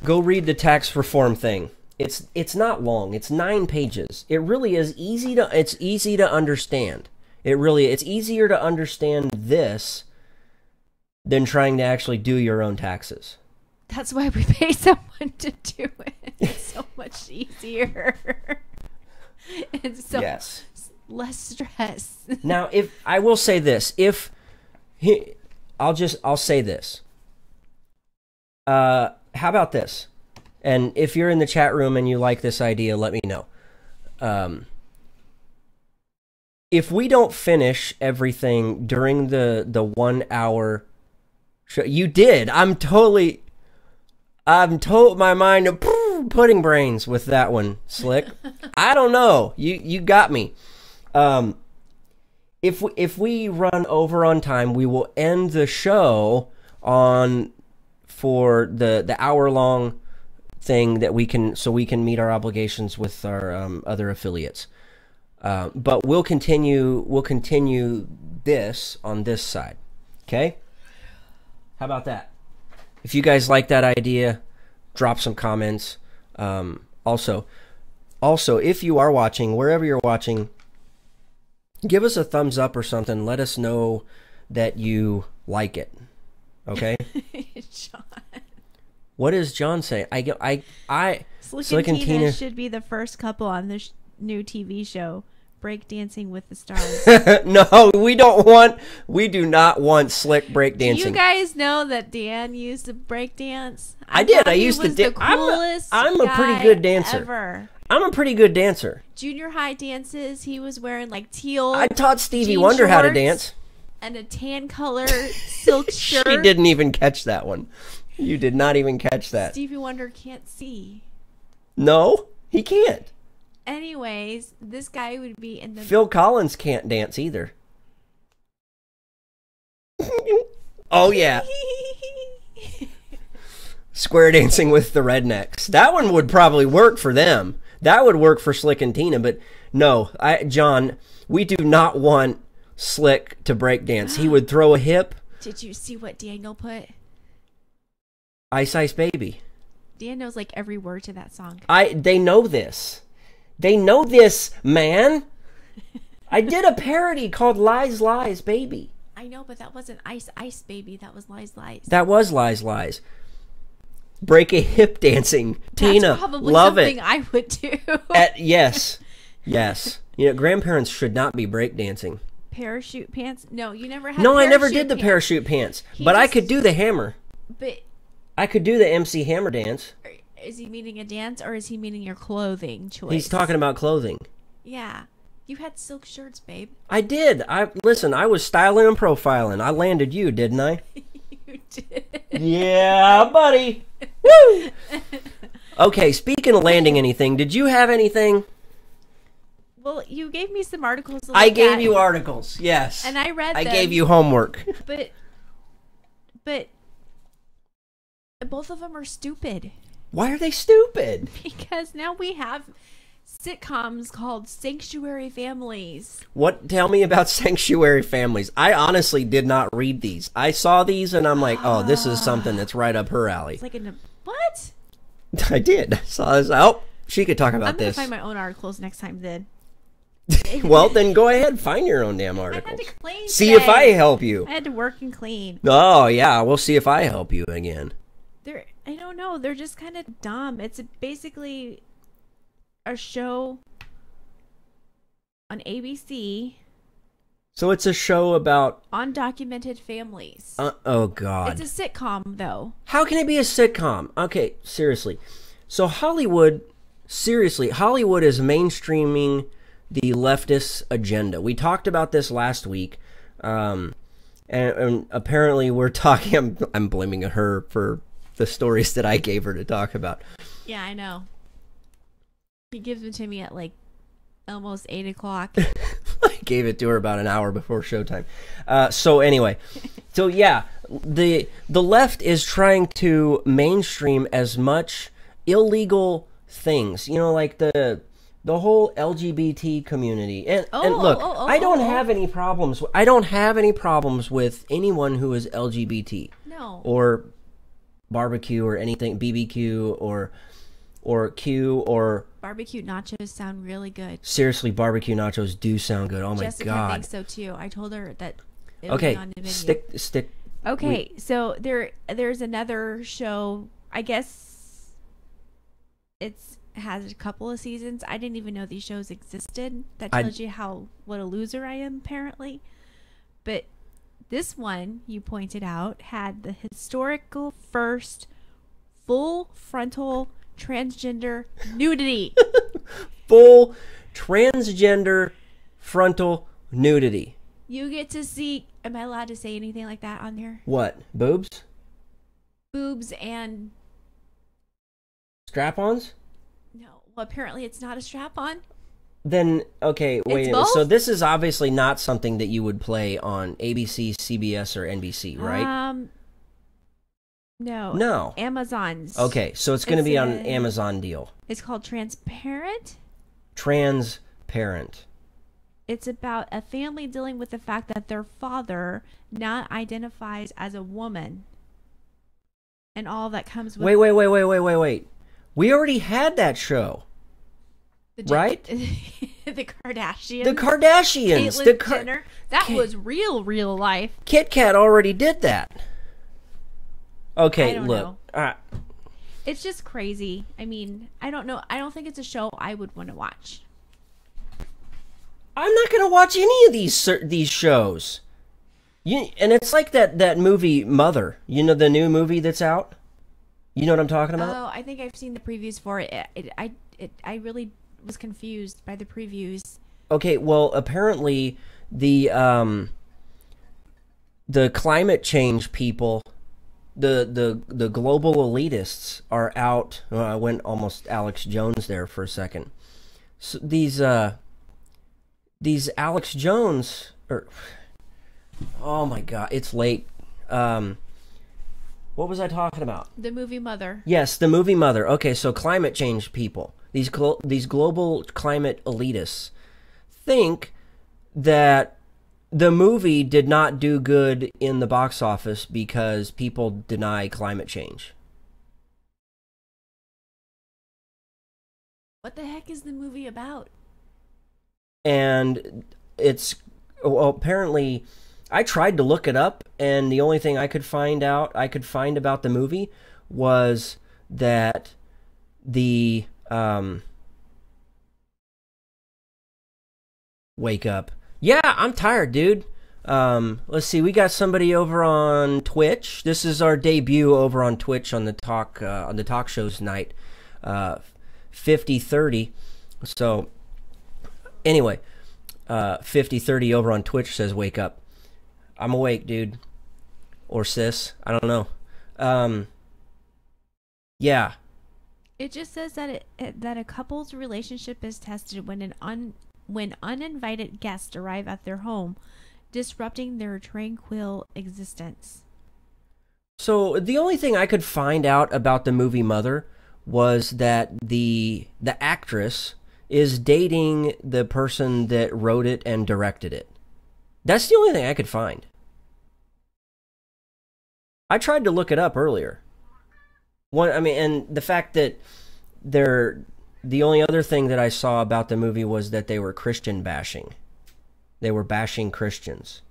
Go read the tax reform thing. It's not long. It's 9 pages. It really is easy to understand. It's easier to understand this than trying to actually do your own taxes. That's why we pay someone to do it. It's so much easier. It's so less stress. Now, I'll say this. I'll say this. How about this? And if you're in the chat room and you like this idea, let me know. If we don't finish everything during the 1 hour show, you did. I'm told my mind of pudding brains with that one, Slick. I don't know. You got me. If we run over on time, we will end the show for the hour long thing that we can meet our obligations with our other affiliates. But we'll continue this on this side. Okay? How about that? If you guys like that idea, drop some comments. Also, if you are watching, wherever you're watching, give us a thumbs up or something. Let us know that you like it. Okay? John. What is John saying? Slick and Tina should be the first couple on this new TV show. breakdancing with the stars. No, we do not want slick breakdancing. Do you guys know that Dan used to breakdance? I did. I thought he used to was the dance. coolest I'm a pretty guy good dancer. Ever. I'm a pretty good dancer. Junior high dances, he was wearing like teal. I taught Stevie jean Wonder how to shorts dance. And a tan color silk shirt. She didn't even catch that one. You did not even catch that. Stevie Wonder can't see. No, he can't. Anyways, this guy would be in the... Phil Collins can't dance either. Oh, yeah. Square dancing with the rednecks. That one would probably work for them. That would work for Slick and Tina, but no, John, we do not want Slick to break dance. He would throw a hip. Did you see what Daniel put? Ice Ice Baby. Dan knows like every word to that song. They know this. They know this, man. I did a parody called Lies, Lies, Baby. I know, but that wasn't Ice Ice Baby. That was Lies, Lies. That was Lies, Lies. Break a hip dancing. Tina, That's probably love something it. I would do. Yes. Yes. You know, grandparents should not be break dancing. Parachute pants? No, you never had No, I never parachute did the pants. parachute pants. He But I just- could do the hammer. But I could do the MC Hammer dance. is he meaning a dance or is he meaning your clothing choice? He's talking about clothing. Yeah. You had silk shirts, babe. I did. Listen, I was styling and profiling. I landed you, didn't I? You did. Yeah, buddy. Woo! Okay, speaking of landing anything, did you have anything? Well, you gave me some articles to look I gave at, you articles, yes. and I read them. I gave you homework. But both of them are stupid. Why are they stupid? Because now we have sitcoms called Sanctuary Families. What? Tell me about Sanctuary Families. I honestly did not read these. I saw these and I'm like, oh, this is something that's right up her alley. It's like what? I did. Saw this. Oh, she could talk about I'm gonna this. find my own articles next time then. Well, then go ahead. Find your own damn I articles. had to clean See today. if I help you. I had to work and clean. Oh, yeah. We'll see if I help you again. I don't know. They're just kind of dumb. It's basically a show on ABC So it's a show about... undocumented families. oh, God. It's a sitcom, though. How can it be a sitcom? Okay, seriously. So Hollywood is mainstreaming the leftist agenda. We talked about this last week, and apparently we're talking... I'm blaming her for the stories that I gave her to talk about. Yeah, I know. He gives them to me at like almost 8 o'clock. I gave it to her about an hour before showtime. So anyway, so yeah, the left is trying to mainstream as much illegal things, you know, like the whole LGBT community. And look, I don't have any problems. I don't have any problems with anyone who is LGBT. No. Or barbecue or anything, BBQ or Q or... Barbecue nachos sound really good. Seriously, barbecue nachos do sound good. Oh my Jessica God. thinks so too. I told her that it Okay, was on the menu. stick. Okay, so there's another show. I guess it's has a couple of seasons. I didn't even know these shows existed. That tells you what a loser I am, apparently. But this one, you pointed out, had the historical first full frontal transgender nudity. Full transgender frontal nudity. You get to see... Am I allowed to say anything like that on there? What? Boobs? Boobs and... Strap-ons? No. Well, apparently it's not a strap-on. Then, okay, wait a minute. both? So this is obviously not something that you would play on ABC, CBS, or NBC, right? No. No. Amazon's. Okay, so it's going to It's be on a- an Amazon deal. It's called Transparent. Transparent. It's about a family dealing with the fact that their father not identifies as a woman. And all that comes with... Wait. We already had that show. Right? The Kardashians. The Kardashians. Caitlyn Jenner. That was real life. Kit Kat already did that. Okay, I don't look. It's just crazy. I mean, I don't know. I don't think it's a show I would want to watch. I'm not going to watch any of these shows. And it's like that movie Mother. You know, the new movie that's out? You know what I'm talking about? Oh, I think I've seen the previews for it. I really was confused by the previews. Okay, well, apparently the climate change people, the global elitists are out. Well, I went almost Alex Jones there for a second. So these Alex Jones oh my God, it's late. What was I talking about? The movie Mother. Yes, the movie Mother. Okay, so climate change people, these global climate elitists, think that the movie did not do good in the box office because people deny climate change. What the heck is the movie about? And it's, well, apparently, I tried to look it up, and the only thing I could find about the movie was that the wake up. Yeah, I'm tired, dude. Let's see. We got somebody over on Twitch. This is our debut over on Twitch on the talk shows night. 5030. So anyway, 5030 over on Twitch says wake up. I'm awake, dude. Or sis. I don't know. Yeah. It just says that that a couple's relationship is tested when uninvited guests arrive at their home, disrupting their tranquil existence. So the only thing I could find out about the movie Mother was that the actress is dating the person that wrote it and directed it. That's the only thing I could find. I tried to look it up earlier. And the fact that the only other thing that I saw about the movie was that they were Christian bashing. They were bashing Christians.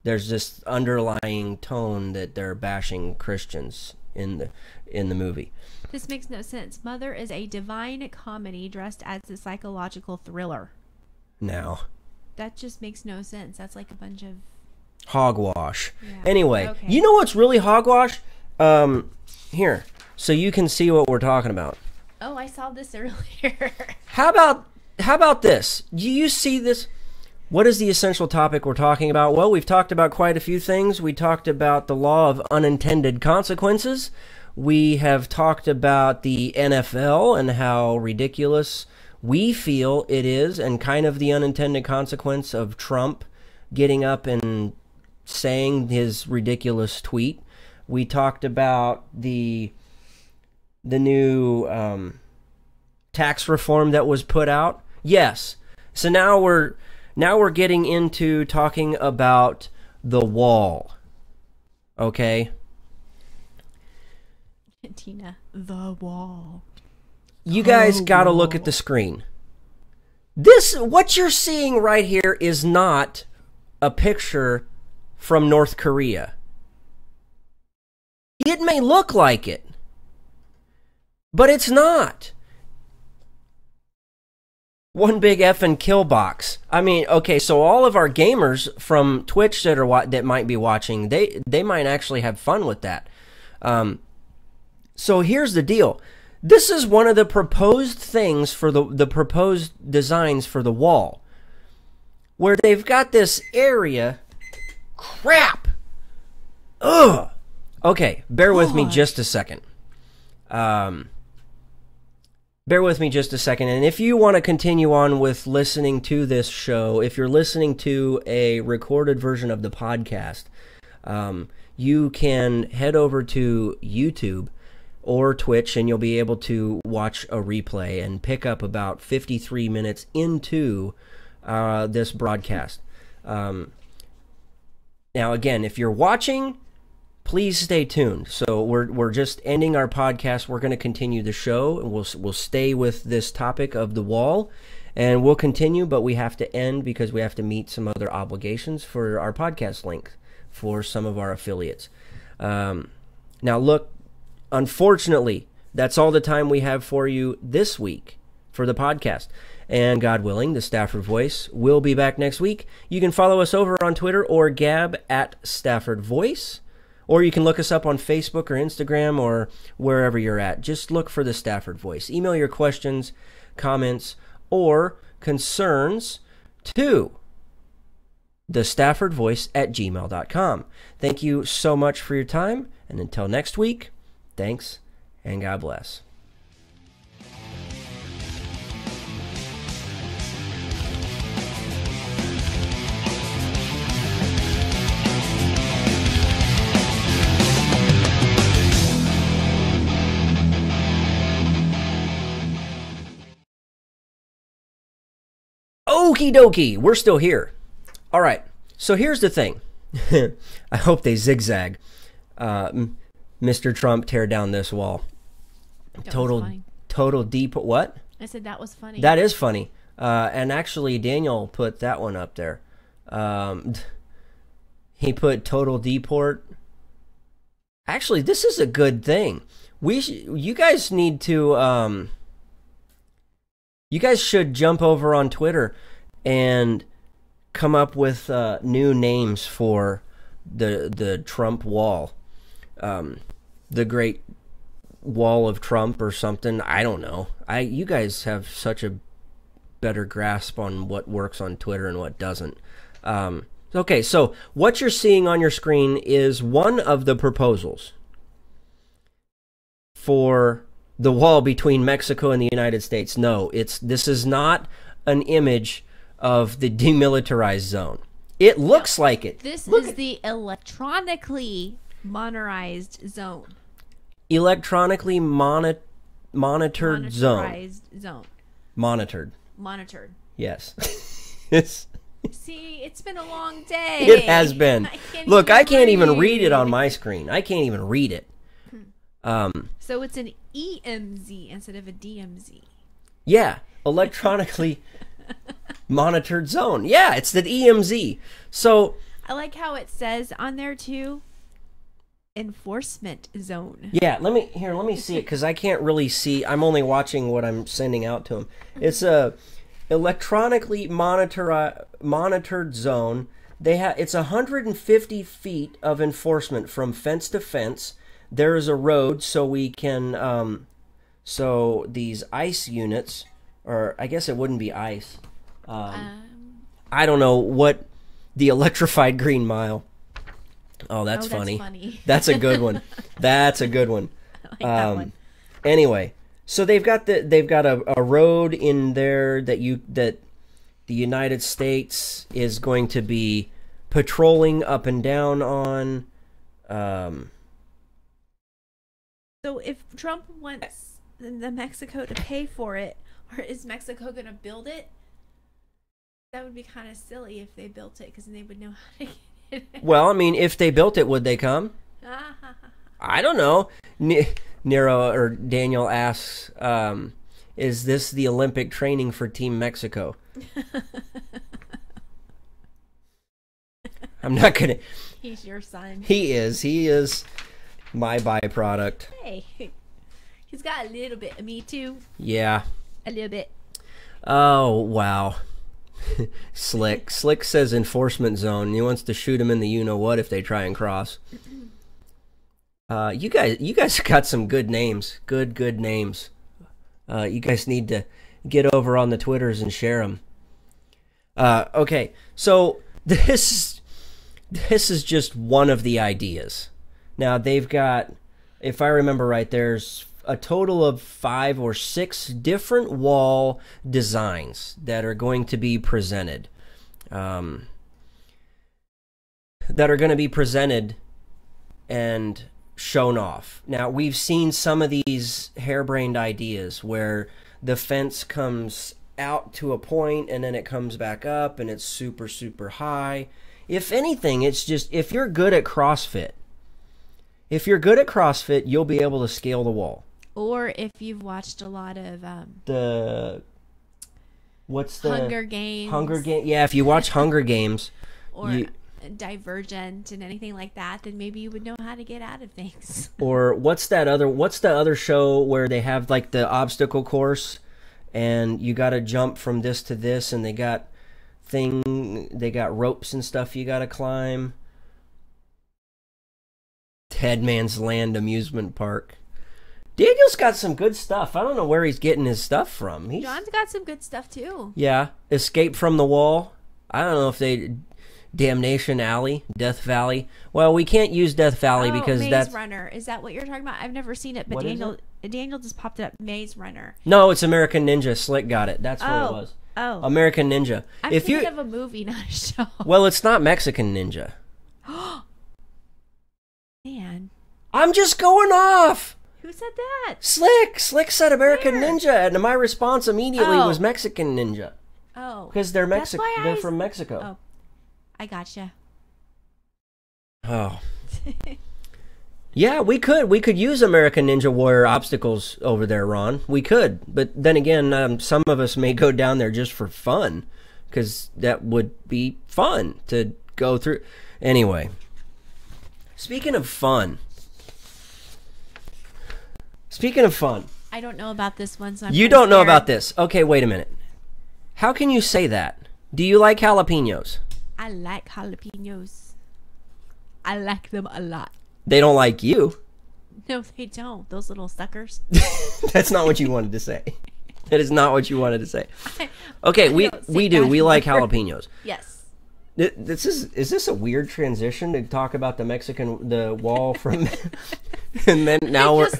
There's this underlying tone that they're bashing Christians in the movie. This makes no sense. Mother is a divine comedy dressed as a psychological thriller. Now. That just makes no sense. That's like a bunch of hogwash. Yeah. Anyway, okay. You know what's really hogwash? Here, so you can see what we're talking about. Oh, I saw this earlier. How about this? Do you see this? What is the essential topic we're talking about? Well, we've talked about quite a few things. We talked about the law of unintended consequences. We have talked about the NFL and how ridiculous we feel it is, and kind of the unintended consequence of Trump getting up and saying his ridiculous tweet. We talked about the new tax reform that was put out. Yes. So now we're getting into talking about the wall. Okay? Tina, the wall. You guys got to look at the screen. What you're seeing right here is not a picture from North Korea. It may look like it, but it's not. One big effing kill box. I mean, okay, so all of our gamers from Twitch that might be watching, they might actually have fun with that. So here's the deal. This is one of the proposed things for the proposed designs for the wall, where they've got this area. Crap. Ugh. Okay, bear with me just a second. Bear with me just a second, and if you want to continue on with listening to this show, if you're listening to a recorded version of the podcast, you can head over to YouTube or Twitch, and you'll be able to watch a replay and pick up about 53 minutes into this broadcast. Now, again, if you're watching, please stay tuned. So we're just ending our podcast. We're going to continue the show, and we'll stay with this topic of the wall, and we'll continue, but we have to end because we have to meet some other obligations for our podcast link for some of our affiliates. Now, look, unfortunately, that's all the time we have for you this week. for the podcast. And God willing, the Stafford Voice will be back next week. You can follow us over on Twitter or Gab at Stafford Voice, or you can look us up on Facebook or Instagram or wherever you're at. Just look for the Stafford Voice. Email your questions, comments, or concerns to thestaffordvoice@gmail.com. Thank you so much for your time, and until next week, thanks and God bless. Okie dokie, we're still here. All right, so here's the thing. I hope they zigzag. Mr. Trump, tear down this wall. Total deep. What? I said that was funny. That is funny. And actually, Daniel put that one up there. He put total deport. Actually, this is a good thing. You guys need to. You guys should jump over on Twitter and come up with new names for the Trump wall. The Great Wall of Trump or something. I don't know. You guys have such a better grasp on what works on Twitter and what doesn't. Okay, so what you're seeing on your screen is one of the proposals for the wall between Mexico and the United States. No, this is not an image of the demilitarized zone. It looks like it. This is the electronically monitorized zone. Electronically monitored zone. Monitored. Yes. See, it's been a long day. It has been. Look, I can't even read it on my screen. I can't even read it. So it's an EMZ instead of a DMZ. Yeah, electronically monitored zone. Yeah, it's the EMZ. So I like how it says on there too, enforcement zone. Yeah, let me see it because I can't really see. I'm only watching what I'm sending out to him. It's a electronically monitored zone. It's 150 feet of enforcement from fence to fence. There is a road, so we can, so these ICE units, or I guess it wouldn't be ICE. I don't know what the electrified green mile. Oh, that's funny. That's a good one. That's a good one. I like that one. Anyway, so they've got a road in there that the United States is going to be patrolling up and down on. So if Trump wants the Mexico to pay for it, or is Mexico going to build it? That would be kind of silly if they built it, because then they would know how to get it. Well, I mean, if they built it, would they come? I don't know. Nero or Daniel asks, is this the Olympic training for Team Mexico? I'm not going to... He's your son. He is my byproduct. Hey, he's got a little bit of me too. Yeah. A little bit. Oh, wow. Slick says enforcement zone. He wants to shoot him in the you-know-what if they try and cross. You guys got some good names. Good names. You guys need to get over on the Twitters and share them. Okay, so this is just one of the ideas. Now, they've got, if I remember right, there's a total of 5 or 6 different wall designs that are going to be presented. And shown off. Now, we've seen some of these harebrained ideas where the fence comes out to a point and then it comes back up and it's super, super high. If anything, it's just, if you're good at CrossFit, you'll be able to scale the wall. Or if you've watched a lot of Hunger Games. Yeah, if you watch Hunger Games, or Divergent and anything like that, then maybe you would know how to get out of things. Or what's the other show where they have like the obstacle course and you got to jump from this to this, and they got ropes and stuff you got to climb. Headman's Land amusement park. Daniel's got some good stuff. I don't know where he's getting his stuff from. John's got some good stuff too. Yeah, Escape from the Wall. I don't know if they... Damnation Alley, Death Valley. Well, we can't use Death Valley because Maze Runner. Is that what you're talking about? I've never seen it, but What is Daniel just popped it up. Maze Runner. No, it's American Ninja. Slick got it. That's what it was. Oh. American Ninja. I'm thinking of a movie, not a show. Well, it's not Mexican Ninja. Man. I'm just going off. Who said that? Slick said American Ninja, and my response immediately was Mexican Ninja. Oh. Because they're They're from Mexico. Oh. I gotcha. Oh. Yeah, we could use American Ninja Warrior obstacles over there, Ron. We could, but then again, some of us may go down there just for fun, because that would be fun to go through. Anyway, speaking of fun. I don't know about this one, so You don't know about this. Okay, wait a minute. How can you say that? Do you like jalapenos? I like jalapenos. I like them a lot. They don't like you. No, they don't. Those little suckers. That's not what you wanted to say. That is not what you wanted to say. Okay, we do. We like jalapenos. Yes. Is this a weird transition to talk about the wall from and then now we're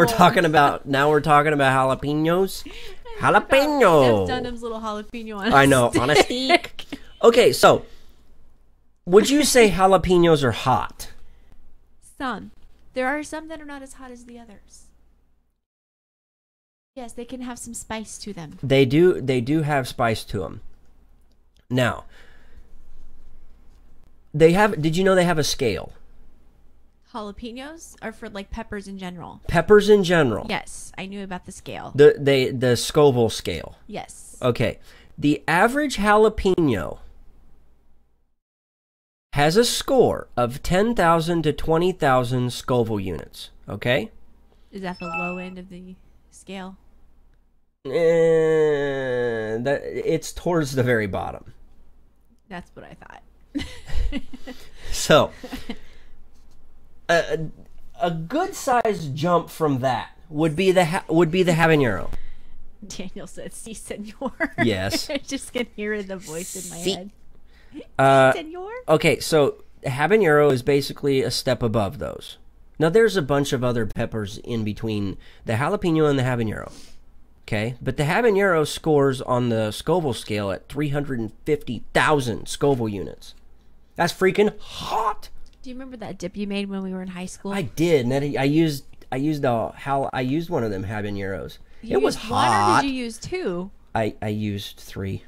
talking about jalapenos. Jalapeno. Jeff Dunham's little jalapeno on I know, on a stick. Okay, so would you say jalapenos are hot? Some. There are some that are not as hot as the others. Yes, they can have some spice to them. They do have spice to them. Now, did you know they have a scale? Jalapenos are for like peppers in general. Peppers in general. Yes, I knew about the scale. The Scoville scale. Yes. Okay. The average jalapeno has a score of 10,000 to 20,000 Scoville units. Okay? Is that the low end of the scale? It's towards the very bottom. That's what I thought. So, a good sized jump from that would be the habanero. Daniel said, "Si, senor." Yes. I just can hear the voice in my head. Si, senor. Okay, so habanero is basically a step above those. Now, there's a bunch of other peppers in between the jalapeno and the habanero. Okay, but the habanero scores on the Scoville scale at 350,000 Scoville units. That's freaking hot. Do you remember that dip you made when we were in high school? I did. And I used one of them habaneros. It was hot. One, or did you use two? I used 3.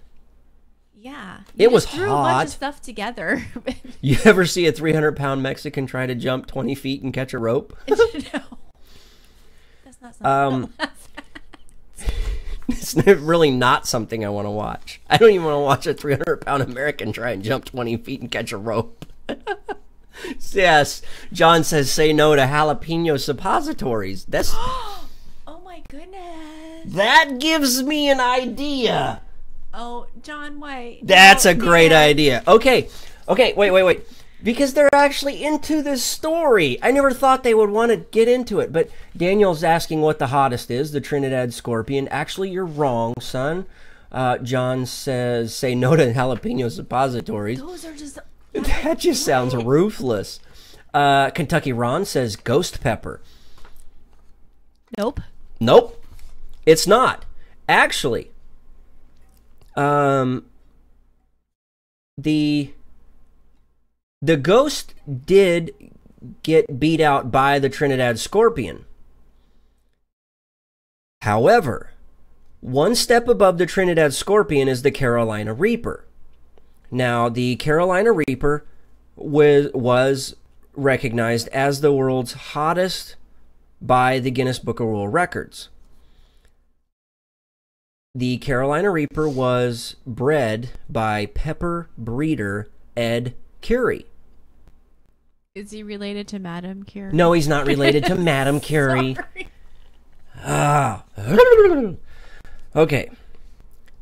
Yeah. It was threw hot. A bunch of stuff together. You ever see a 300-pound Mexican try to jump 20 feet and catch a rope? No. That's not something. It's really not something I want to watch. I don't even want to watch a 300-pound American try and jump 20 feet and catch a rope. Yes, John says say no to jalapeno suppositories. That's Oh my goodness. That gives me an idea. Oh, John White. That's a great idea. Okay, wait. Because they're actually into this story. I never thought they would want to get into it. But Daniel's asking what the hottest is, the Trinidad Scorpion. Actually, you're wrong, son. John says, say no to jalapeno suppositories. Those are just... That just sounds ruthless. Kentucky Ron says ghost pepper. Nope. It's not. Actually, the ghost did get beat out by the Trinidad Scorpion. However, one step above the Trinidad Scorpion is the Carolina Reaper. Now, the Carolina Reaper was recognized as the world's hottest by the Guinness Book of World Records. The Carolina Reaper was bred by pepper breeder Ed Curie. Is he related to Madame Curie? No, he's not related to Madame Curie. Okay.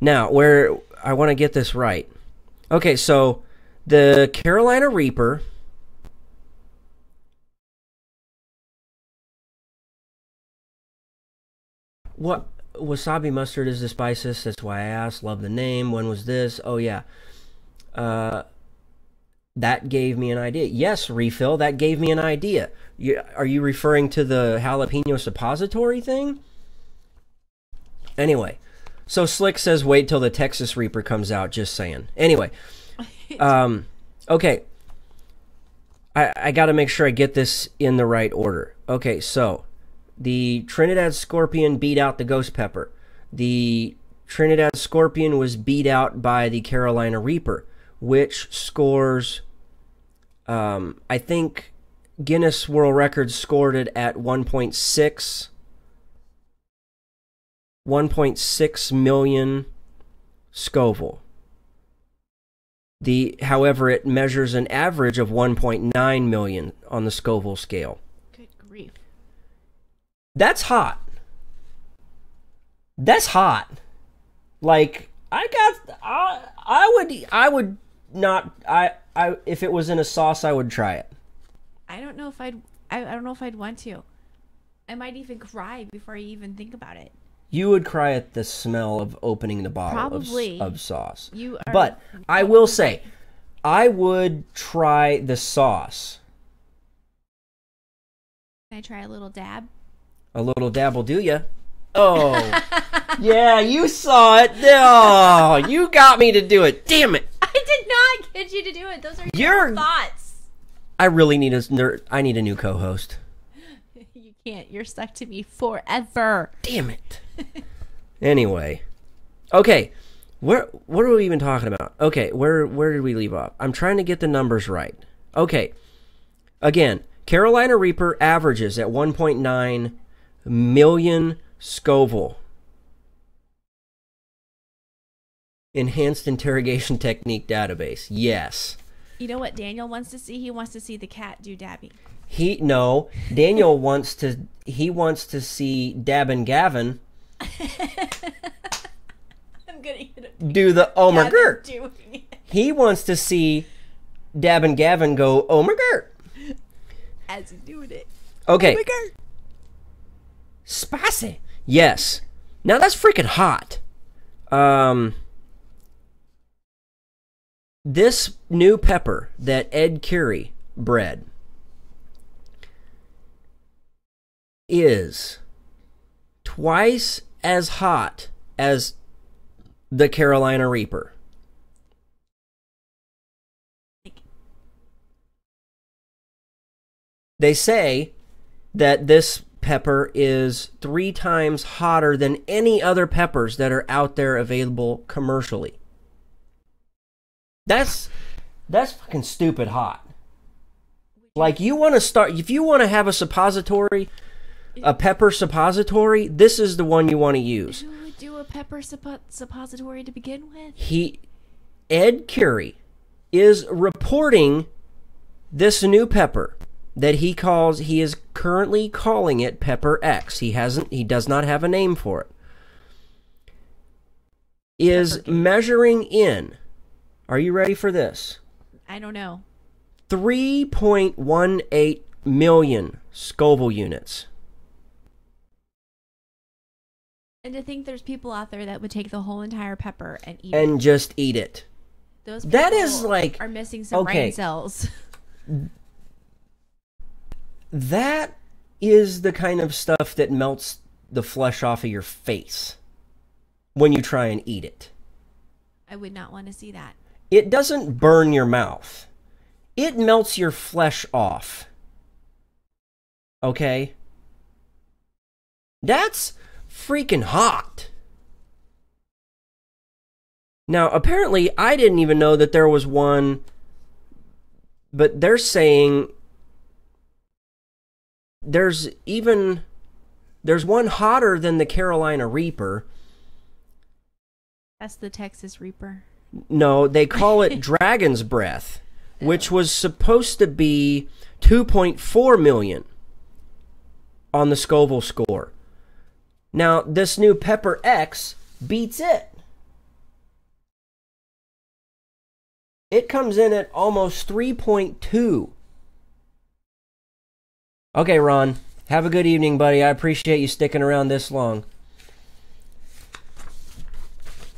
Now, where I want to get this right. Okay, so the Carolina Reaper what wasabi mustard is the spices? That's why I asked. Love the name. When was this? Oh yeah. That gave me an idea. Yes, Refill, that gave me an idea. Are you referring to the jalapeno suppository thing? Anyway, so Slick says wait till the Texas Reaper comes out, just saying. Anyway, okay. I got to make sure I get this in the right order. Okay, so the Trinidad Scorpion beat out the Ghost Pepper. The Trinidad Scorpion was beat out by the Carolina Reaper, which scores, I think Guinness World Records scored it at 1.6 million Scoville. However, it measures an average of 1.9 million on the Scoville scale. Good grief. That's hot. That's hot. Like, I would not, if it was in a sauce, I would try it. I don't know if I don't know if I'd want to. I might even cry before I even think about it. You would cry at the smell of opening the bottle of sauce. But I will say, I would try the sauce. Can I try a little dab? A little dab will do ya. Oh, yeah, you saw it. Oh, you got me to do it. Damn it. I did not get you to do it. Those are your thoughts. I really need I need a new co-host. You can't. You're stuck to me forever. Damn it. Anyway. Okay. What are we even talking about? Okay, where did we leave off? I'm trying to get the numbers right. Okay. Again, Carolina Reaper averages at 1.9 million Scoville. Enhanced Interrogation Technique Database. Yes. You know what Daniel wants to see? He wants to see the cat do dabbing. Daniel wants to see Dab and Gavin I'm gonna do the oh my gert. He wants to see Dab and Gavin go oh my gert as he's doing it. Okay. Oh my gert. Spicy. Yes. Now that's freaking hot. This new pepper that Ed Curie bred is twice as hot as the Carolina Reaper. They say that this pepper is 3 times hotter than any other peppers that are out there available commercially. That's fucking stupid hot. Like, you want to start, if you want to have a pepper suppository, this is the one you want to use. Who would do a pepper suppository to begin with? Ed Curie is reporting this new pepper that he is currently calling it Pepper X. He does not have a name for it. Is measuring in, are you ready for this? I don't know. 3.18 million Scoville units. And to think there's people out there that would take the whole entire pepper and eat it. And just eat it. Those people that is like, are missing some brain cells. That is the kind of stuff that melts the flesh off of your face when you try and eat it. I would not want to see that. It doesn't burn your mouth. It melts your flesh off. Okay? That's freaking hot. Now, apparently, I didn't even know that there was one, but they're saying there's one hotter than the Carolina Reaper. That's the Texas Reaper. No, they call it Dragon's Breath, which was supposed to be 2.4 million on the Scoville score. Now, this new Pepper X beats it. It comes in at almost 3.2. Okay, Ron. Have a good evening, buddy. I appreciate you sticking around this long.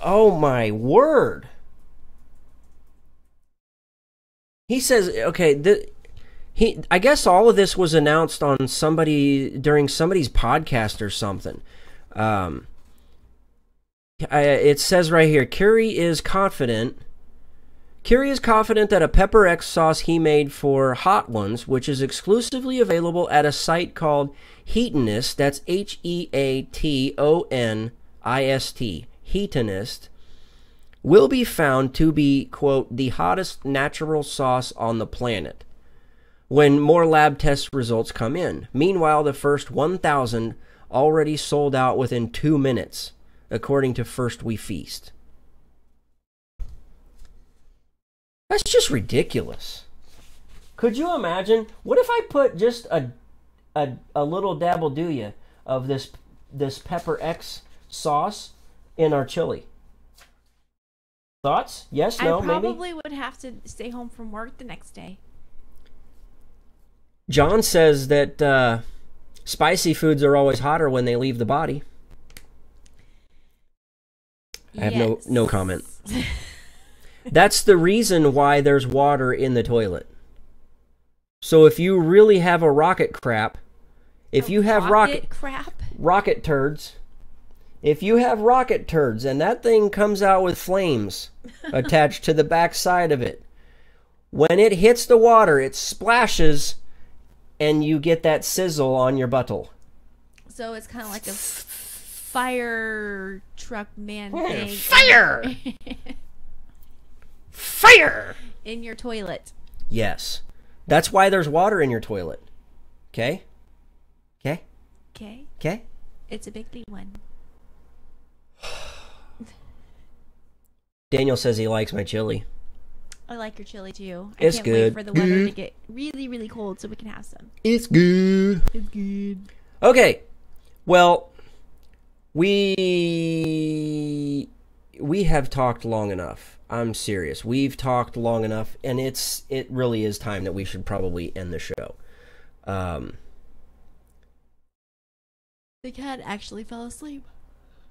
Oh, my word. He says, okay, I guess all of this was announced on during somebody's podcast or something. It says right here, Curie is confident that a Pepper X sauce he made for Hot Ones, which is exclusively available at a site called Heatonist, that's Heatonist, Heatonist, will be found to be, quote, the hottest natural sauce on the planet when more lab test results come in. Meanwhile, the first 1,000 already sold out within 2 minutes, according to First We Feast. That's just ridiculous. Could you imagine? What if I put just a little dabble-do-ya of this Pepper X sauce in our chili? Thoughts? Yes, no, maybe? I probably would have to stay home from work the next day. John says that spicy foods are always hotter when they leave the body. I have no comment. That's the reason why there's water in the toilet. So if you really have a rocket crap, if you have rocket turds, if you have rocket turds and that thing comes out with flames attached to the back side of it, when it hits the water, it splashes and you get that sizzle on your butthole. So it's kind of like a fire truck man thing. Fire! Fire! In your toilet. Yes. That's why there's water in your toilet. Okay? Okay? Okay. Okay? It's a big one. Daniel says he likes my chili. I like your chili too. It's can't good. wait for the weather to get really, really cold so we can have some. It's good. It's good. Okay. Well, we have talked long enough. I'm serious. We've talked long enough, and it really is time that we should probably end the show. The cat actually fell asleep.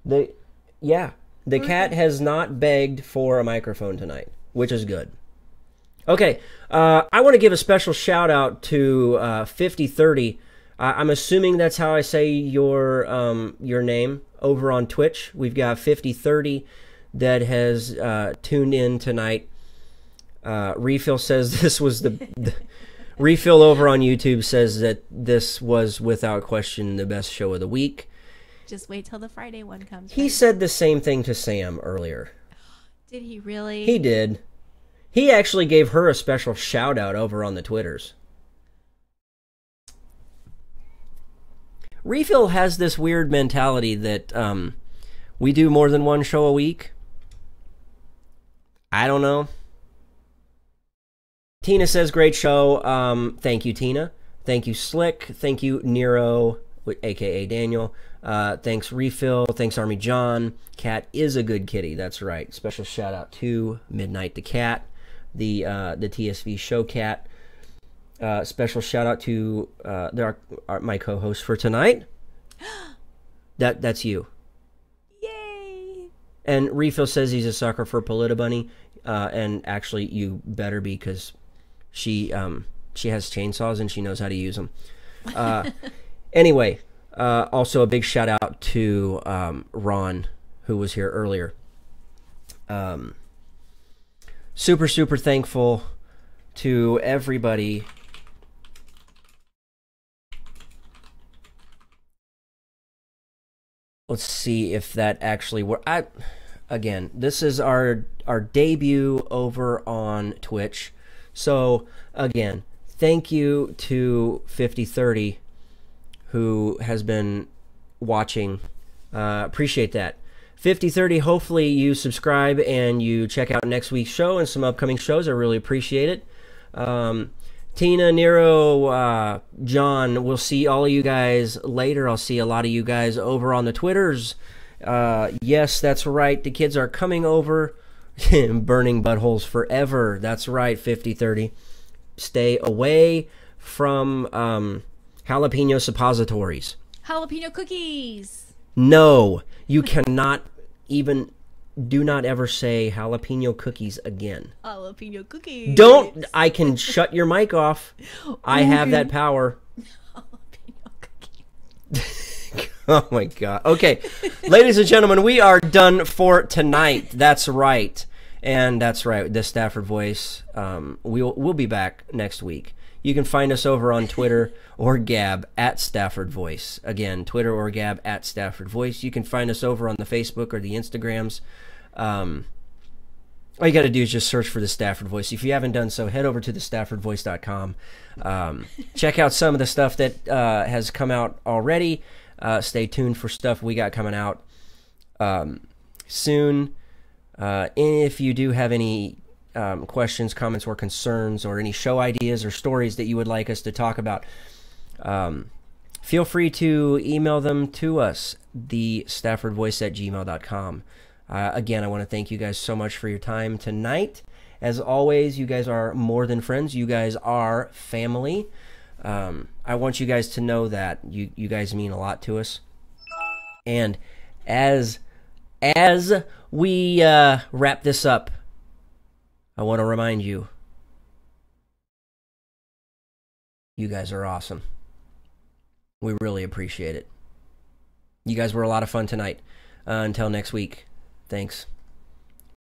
The cat has not begged for a microphone tonight, which is good. Okay, I want to give a special shout out to 5030. I'm assuming that's how I say your name over on Twitch. We've got 5030 that has tuned in tonight. Refill says this was the Refill over on YouTube says that this was without question the best show of the week. Just wait till the Friday one comes. He said the same thing to Sam earlier. Did he really? He did. He actually gave her a special shout out over on the Twitters. Refill has this weird mentality that we do more than one show a week. I don't know. Tina says, great show. Thank you, Tina. Thank you, Slick. Thank you, Nero, a.k.a. Daniel. Thanks, Refill. Thanks, Army John. Cat is a good kitty. That's right. Special shout out to Midnight the Cat, the TSV show cat. Special shout out to my co-host for tonight. That's you. Yay! And Refill says he's a sucker for Polita Bunny. And actually, you better be, because she has chainsaws and she knows how to use them. Anyway, also a big shout out to Ron, who was here earlier. Super thankful to everybody. Let's see if that actually works. Again, this is our debut over on Twitch. So, again, thank you to 5030 who has been watching. Appreciate that. 5030, hopefully you subscribe and you check out next week's show and some upcoming shows. I really appreciate it. Tina, Nero, John, we'll see all of you guys later. I'll see a lot of you guys over on the Twitters. Yes, that's right. The kids are coming over. Burning buttholes forever. That's right, 50-30. Stay away from jalapeno suppositories. Jalapeno cookies. No, you cannot even... Do not ever say jalapeno cookies again. Jalapeno cookies. Don't. I can shut your mic off. I have that power. Jalapeno cookies. Oh my God. Okay. Ladies and gentlemen, we are done for tonight. That's right. And that's right. The Stafford Voice. We'll be back next week. You can find us over on Twitter or Gab at Stafford Voice. Again, Twitter or Gab at Stafford Voice. You can find us over on the Facebook or the Instagrams. All you got to do is just search for the Stafford Voice. If you haven't done so, head over to thestaffordvoice.com. Check out some of the stuff that has come out already. Stay tuned for stuff we got coming out soon. And if you do have any questions, comments, or concerns, or any show ideas or stories that you would like us to talk about, feel free to email them to us, thestaffordvoice@gmail.com. Again, I want to thank you guys so much for your time tonight. As always, you guys are more than friends. You guys are family. I want you guys to know that you guys mean a lot to us. And as we wrap this up, I want to remind you, you guys are awesome. We really appreciate it. You guys were a lot of fun tonight. Until next week, thanks.